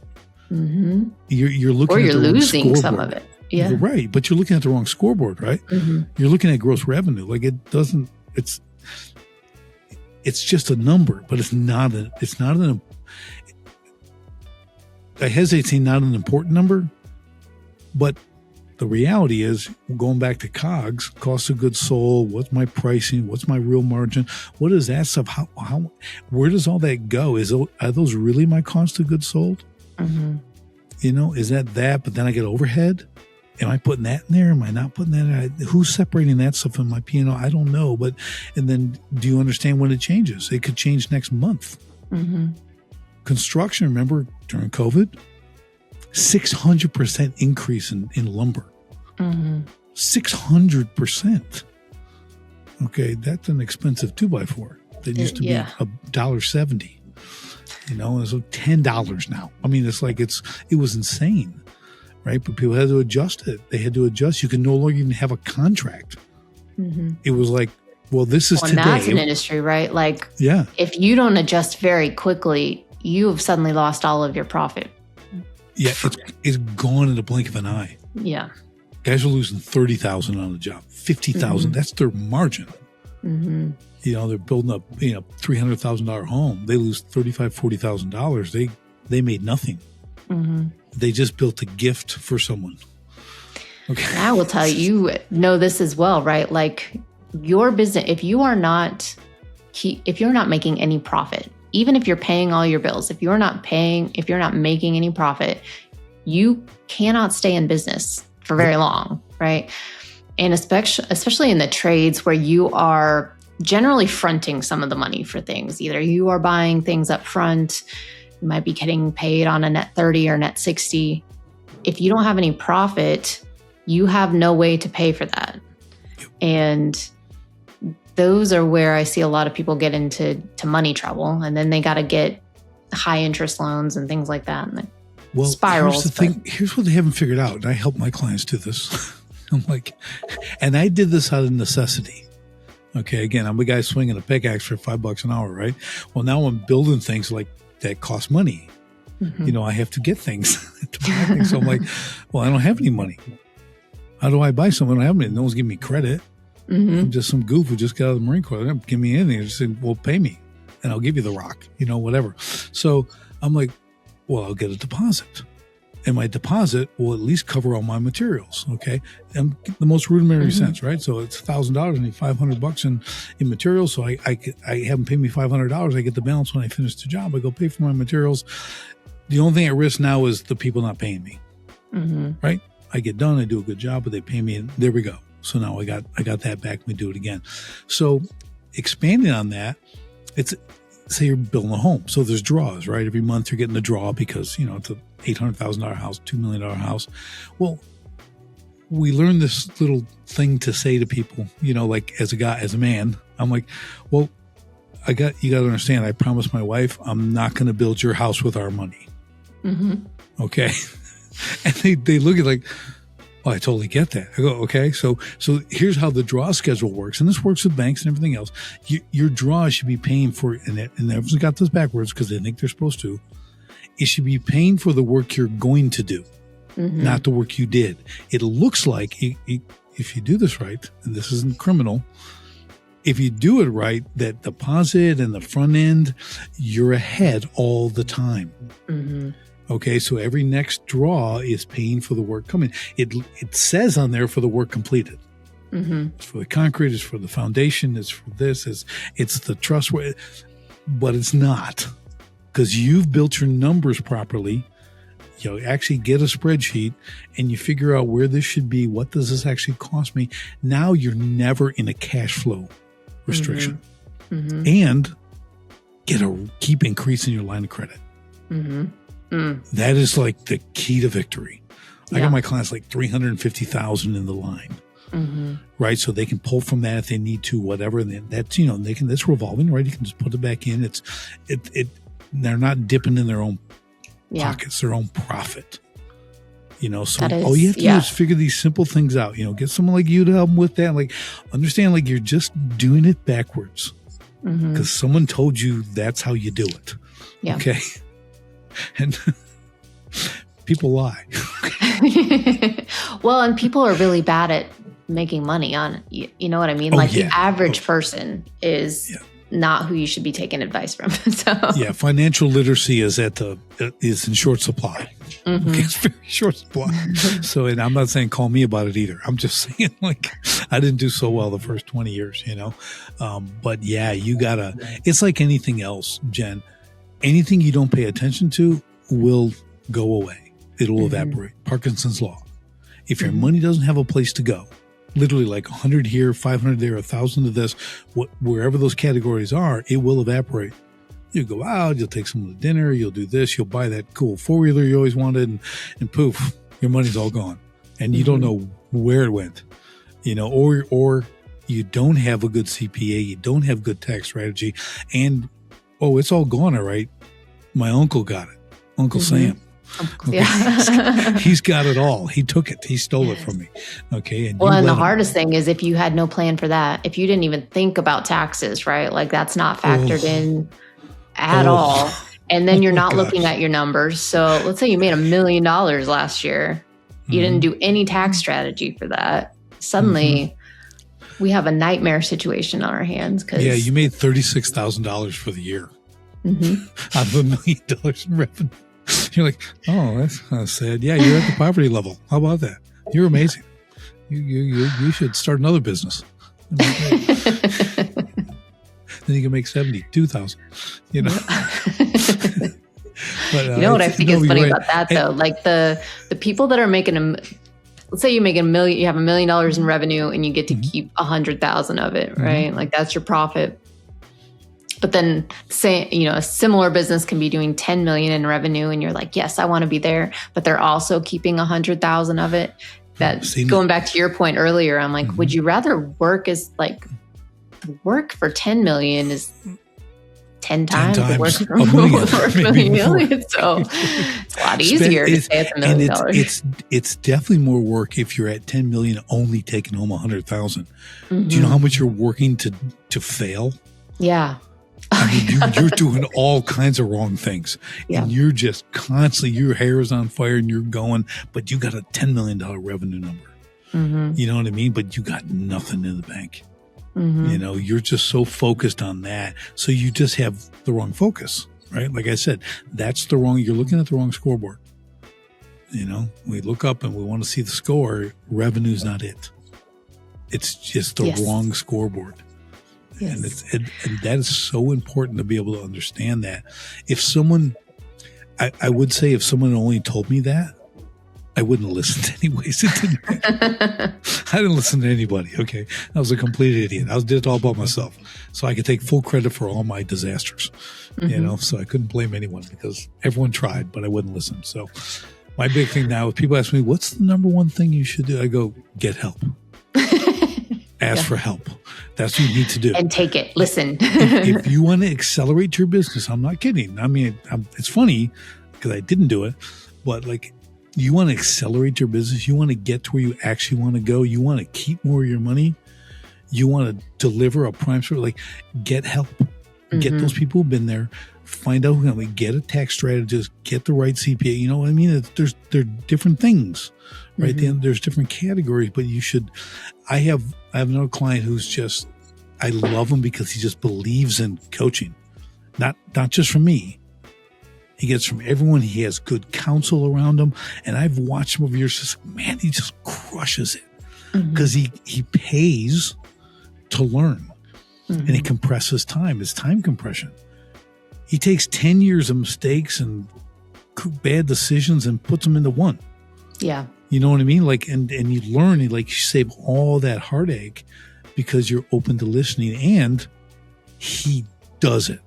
You're looking at the wrong losing scoreboard. some of it. Yeah. You're right. But you're looking at the wrong scoreboard, right? You're looking at gross revenue. Like, it doesn't, it's just a number, but I hesitate to say not an important number, but the reality is, going back to COGS, cost of goods sold, what's my pricing, what's my real margin, what is that stuff, where does all that go? Are those really my cost of goods sold? Is that, but then I get overhead? Am I putting that in there? Am I not putting that in there? Who's separating that stuff in my P&L? I don't know. And then do you understand when it changes? It could change next month. Construction, remember during COVID, 600% increase in lumber. 600%. Okay, that's an expensive 2x4. That used to be $1.70. And it's $10 now. I mean, it's like it was insane, right? But people had to adjust it. They had to adjust. You can no longer even have a contract. It was like, well, this is today. That's an industry, right? Like, if you don't adjust very quickly, you have suddenly lost all of your profit. Yeah, it's gone in the blink of an eye. Yeah. Guys are losing $30,000 on a job, $50,000. That's their margin. They're building up, $300,000 home. They lose $35,000, $40,000. They made nothing. They just built a gift for someone. Okay. And I will tell you, know this as well, right? Like, your business, if you're not making any profit, even if you're paying all your bills, if you're not making any profit, you cannot stay in business for very long, right? And especially in the trades where you are generally fronting some of the money for things. Either you are buying things up front, you might be getting paid on a net 30 or net 60. If you don't have any profit, you have no way to pay for that. And those are where I see a lot of people get into money trouble, and then they got to get high interest loans and things like that. And spirals. Here's the thing. Here's what they haven't figured out, and I help my clients do this. I'm like, and I did this out of necessity. Okay. Again, I'm a guy swinging a pickaxe for $5 an hour, right? Well, now I'm building things like that cost money. I have to get things to buy things. So I'm like, well, I don't have any money. How do I buy something? I don't have any. No one's giving me credit. I'm just some goof who just got out of the Marine Corps. They don't give me anything. They just said, well, pay me and I'll give you the rock, whatever. So I'm like, well, I'll get a deposit. And my deposit will at least cover all my materials, okay? And the most rudimentary sense, right? So it's $1,000. I need $500 in materials. So I have them pay me $500. I get the balance when I finish the job. I go pay for my materials. The only thing at risk now is the people not paying me, right? I get done, I do a good job, but they pay me, and there we go. So now I got that back. Let me do it again. So expanding on that, it's say you're building a home. So there's draws, right? Every month you're getting a draw because, it's a $800,000 house, $2 million house. Well, we learned this little thing to say to people, like as a man, I'm like, well, you got to understand, I promised my wife, I'm not going to build your house with our money. Okay. And they look at like, oh, I totally get that. I go, okay. So here's how the draw schedule works. And this works with banks and everything else. Your draw should be paying for, and everyone's got this backwards because they think they're supposed to. It should be paying for the work you're going to do, not the work you did. It looks like if you do this right, and this isn't criminal, if you do it right, that deposit and the front end, you're ahead all the time. Okay, so every next draw is paying for the work coming. It says on there for the work completed. It's for the concrete, it's for the foundation, it's for this, it's the trust, but it's not. Because you've built your numbers properly. Actually get a spreadsheet and you figure out where this should be. What does this actually cost me? Now you're never in a cash flow restriction. And keep increasing your line of credit. That is like the key to victory. I got my clients like $350,000 in the line, right? So they can pull from that if they need to, whatever. And that's that's revolving, right? You can just put it back in. They're not dipping in their own pockets, their own profit. So all you have to do is figure these simple things out. Get someone like you to help them with that. Like, understand, like you're just doing it backwards because someone told you that's how you do it. Yeah. Okay. And people lie. Well, and people are really bad at making money on, you know what I mean? The average person is not who you should be taking advice from. So financial literacy is is in short supply. Okay, it's very short supply. So, and I'm not saying call me about it either. I'm just saying I didn't do so well the first 20 years, but you gotta, it's like anything else, Jen. Anything you don't pay attention to will go away. It'll evaporate. Parkinson's law. If your money doesn't have a place to go, literally like 100 here, 500 there, 1,000 of this, wherever those categories are, it will evaporate. You go out, you'll take someone to dinner, you'll do this, you'll buy that cool four-wheeler you always wanted, and poof, your money's all gone. And you don't know where it went, or you don't have a good CPA, you don't have good tax strategy, and it's all gone, all right. My uncle got it. Uncle Sam. Okay. He's got it all. He took it. He stole it from me. Okay. And the hardest thing is if you had no plan for that, if you didn't even think about taxes, right? Like that's not factored in at all. And then you're not looking at your numbers. So let's say you made $1 million last year. You didn't do any tax strategy for that. Suddenly we have a nightmare situation on our hands. You made $36,000 for the year out of $1 million in revenue. You're like, oh, that's kind of sad. Yeah, you're at the poverty level. How about that? You're amazing. You should start another business. Then you can make $72,000. But, what I think is funny about that though? Like the people that are making let's say you make $1 million, you have $1 million in revenue and you get to keep 100,000 of it, right? Like that's your profit. But then say, a similar business can be doing 10 million in revenue and you're like, yes, I want to be there, but they're also keeping 100,000 of it. Going back to your point earlier, I'm like, would you rather work for 10 million is 10 times, 10 times work a for million, million. So it's a lot easier to say it's $1 million. It's definitely more work if you're at 10 million only taking home 100,000. Do you know how much you're working to fail? Yeah. I mean, you're doing all kinds of wrong things, and you're just constantly, your hair is on fire and you're going, but you got a $10 million revenue number. You know what I mean? But you got nothing in the bank. You know, you're just so focused on that. So you just have the wrong focus, right? Like I said, you're looking at the wrong scoreboard. You know, we look up and we want to see the score. Revenue's not it. It's just the wrong scoreboard. Yes. And that is so important to be able to understand that. If someone, I would say if someone only told me that, I wouldn't have listened anyways. I didn't listen to anybody. Okay. I was a complete idiot. I did it all by myself. So I could take full credit for all my disasters, you know, so I couldn't blame anyone because everyone tried, but I wouldn't listen. So my big thing now, if people ask me, what's the number one thing you should do? I go, get help. Ask for help. That's what you need to do. And take it. Listen. if you want to accelerate your business, I'm not kidding. I mean, it's funny because I didn't do it, but like you want to accelerate your business. You want to get to where you actually want to go. You want to keep more of your money. You want to deliver a prime service. Like get help. Get those people who've been there. Find out who can. Like, get a tax strategist. Get the right CPA. You know what I mean? There are different things, right? There's different categories, but you should. I have another client who's just. I love him because he just believes in coaching, not just from me. He gets from everyone. He has good counsel around him, and I've watched him over years. Just man, he just crushes it because he pays to learn, and he compresses time. It's time compression. He takes 10 years of mistakes and bad decisions and puts them into one. Yeah. You know what I mean? Like, and you learn, you save all that heartache because you're open to listening, and he does it.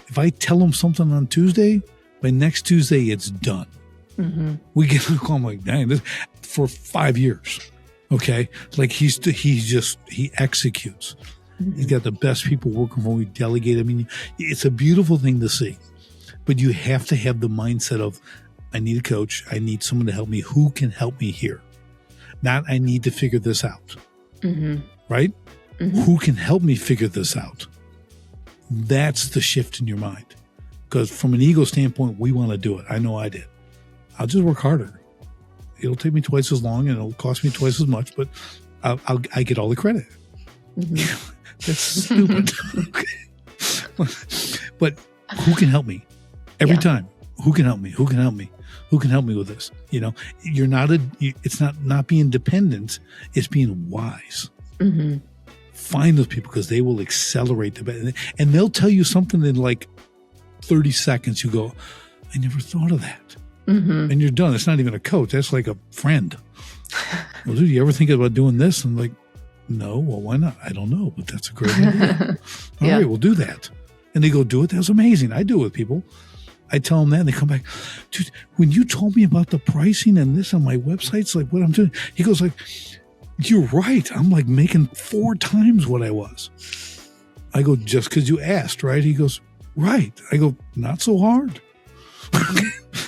If I tell him something on Tuesday, by next Tuesday, it's done. We get a call, I'm like, dang, this for 5 years. Okay. Like he executes. He's got the best people working for him. We delegate. I mean, it's a beautiful thing to see, but you have to have the mindset of, I need a coach. I need someone to help me. Who can help me here? Not, I need to figure this out. Right? Who can help me figure this out? That's the shift in your mind. Because from an ego standpoint, we want to do it. I know I did. I'll just work harder. It'll take me twice as long and it'll cost me twice as much, but I get all the credit. That's stupid. But who can help me? Every time. Who can help me? Who can help me? Who can help me with this? You know, it's not being dependent. It's being wise. Find those people because they will accelerate and they'll tell you something in like 30 seconds. You go, I never thought of that. And you're done. It's not even a coach. That's like a friend. Well, dude, you ever think about doing this? And like, no. Well, why not? I don't know, but that's a great idea. All right, we'll do that. And they go, do it. That's amazing. I do it with people. I tell them that and they come back, dude, when you told me about the pricing and this on my websites, like what I'm doing, he goes like, you're right. I'm like making 4 times what I was. I go, just because you asked, right? He goes, right. I go, not so hard.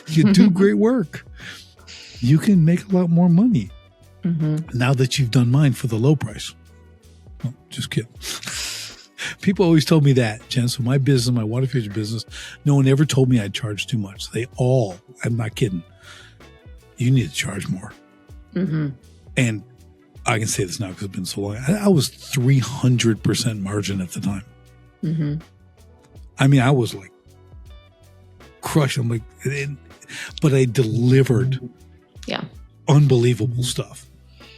You do great work. You can make a lot more money now that you've done mine for the low price. Oh, just kidding. People always told me that, Jen. So my business, my water filter business, no one ever told me I'd charge too much. I'm not kidding. You need to charge more. And I can say this now because it's been so long. I was 300% margin at the time. I mean, I was like crushed. I'm like, but I delivered unbelievable stuff.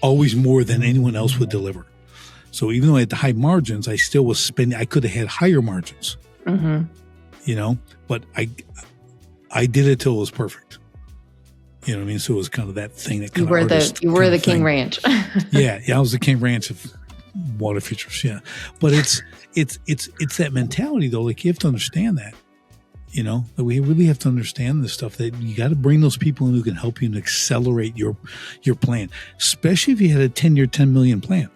Always more than anyone else would deliver. So even though I had the high margins, I still was spending. I could have had higher margins, you know. But I did it till it was perfect. You know what I mean? So it was kind of that thing that kind you were the King Ranch. yeah, I was the King Ranch of water features. Yeah, but it's that mentality though. Like you have to understand that. You know, that we really have to understand this stuff. That you got to bring those people in who can help you and accelerate your plan, especially if you had a 10-year, $10 million plan.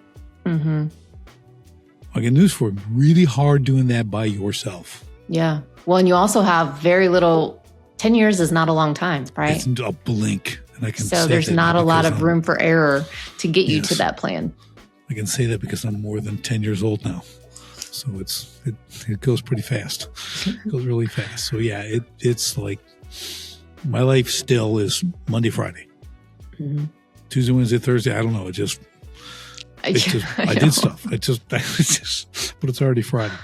I got news for you. Really hard doing that by yourself. Yeah. Well, and you also have very little, 10 years is not a long time, right? It's a blink. And I can so there's not a lot of room for error to get you to that plan. I can say that because I'm more than 10 years old now. So it goes pretty fast. It goes really fast. So yeah, it's like my life still is Monday, Friday. Mm-hmm. Tuesday, Wednesday, Thursday, I don't know. I did stuff. But it's already Friday.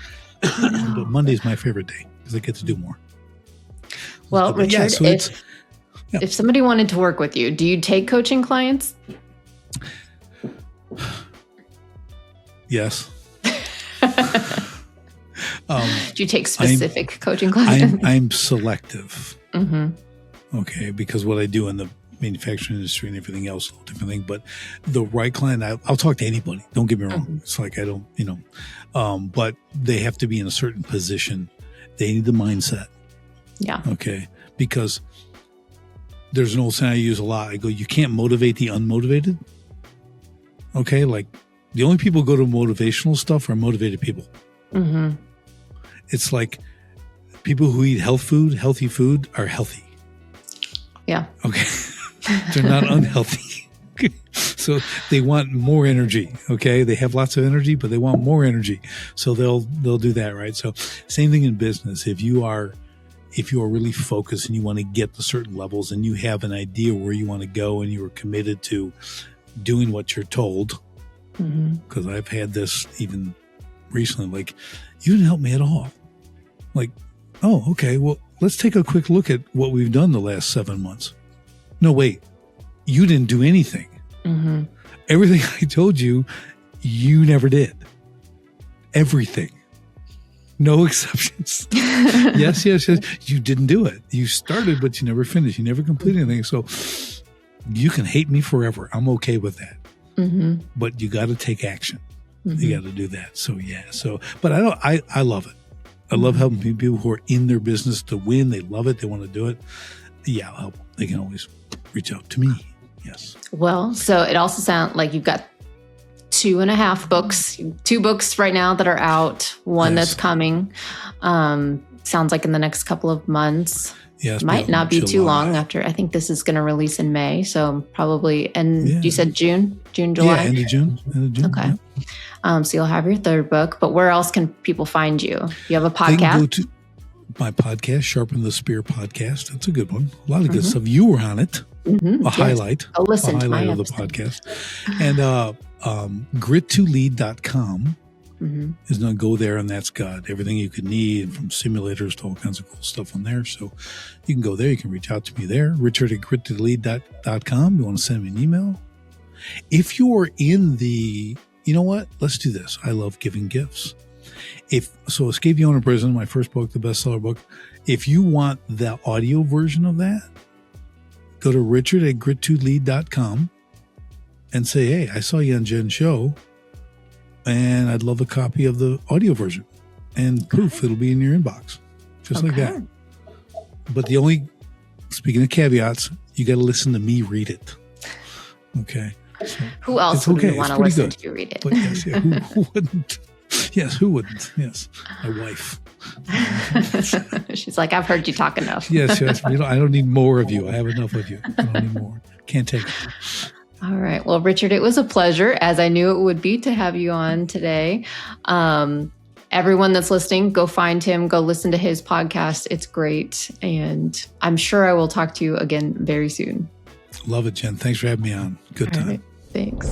But Monday's my favorite day because I get to do more. Well, Richard, if somebody wanted to work with you, do you take coaching clients? Yes. Do you take specific coaching clients? I'm selective. Mm-hmm. Okay, because what I do in the manufacturing industry and everything else is a different thing. But the right client, I'll talk to anybody. Don't get me wrong. Mm-hmm. It's like I don't, but they have to be in a certain position. They need the mindset. Yeah. Okay. Because there's an old saying I use a lot. I go, you can't motivate the unmotivated. Okay. Like the only people who go to motivational stuff are motivated people. Mm-hmm. It's like people who eat healthy food are healthy. Yeah. Okay. They're not unhealthy. So they want more energy. Okay. They have lots of energy, but they want more energy. So they'll do that. Right. So same thing in business. If you are really focused and you want to get to certain levels and you have an idea where you want to go and you are committed to doing what you're told, because I've had this even recently, like, you didn't help me at all. Like, oh, okay, well, let's take a quick look at what we've done the last 7 months. No, wait, you didn't do anything. Mm-hmm. Everything I told you, you never did. Everything. No exceptions. Yes. You didn't do it. You started, but you never finished. You never completed anything. So you can hate me forever. I'm okay with that. Mm-hmm. But you got to take action. Mm-hmm. You got to do that. So yeah. But I love it. I love helping people who are in their business to win. They love it. They want to do it. Yeah, I'll help them. They can always reach out to me. Yes. Well, so it also sounds like you've got 2.5 books, 2 books right now that are out, one that's coming. Sounds like in the next couple of months. Yes, might not be too long after. I think this is going to release in May. So probably, you said June, July? Yeah, end of June. Okay. Yeah. So you'll have your 3rd book, but where else can people find you? You have a podcast? They can go to my podcast, Sharpen the Spear podcast. That's a good one. A lot of good stuff. You were on it. Mm-hmm. A highlight. Oh, listen, a highlight of the podcast. And grit2lead.com is going to go there, and that's got everything you could need from simulators to all kinds of cool stuff on there. So you can go there. You can reach out to me there. Richard at grit2lead.com. You want to send me an email? If you're in the, you know what? Let's do this. I love giving gifts. Escape the Owner Prison, my first book, the bestseller book. If you want the audio version of that, go to Richard at grit2lead.com and say, hey, I saw you on Jen's show, and I'd love a copy of the audio version. And poof, it'll be in your inbox. Just like that. But speaking of caveats, you got to listen to me read it. Okay. So who else would you want to listen to you read it? But yes, yeah, who wouldn't? Yes, who wouldn't? Yes, my wife. She's like, I've heard you talk enough. Yes. I don't need more of you. I have enough of you. I don't need more. Can't take it. All right. Well, Richard, it was a pleasure, as I knew it would be, to have you on today. Everyone that's listening, go find him, go listen to his podcast. It's great. And I'm sure I will talk to you again very soon. Love it, Jen. Thanks for having me on. Good time. All right. Thanks.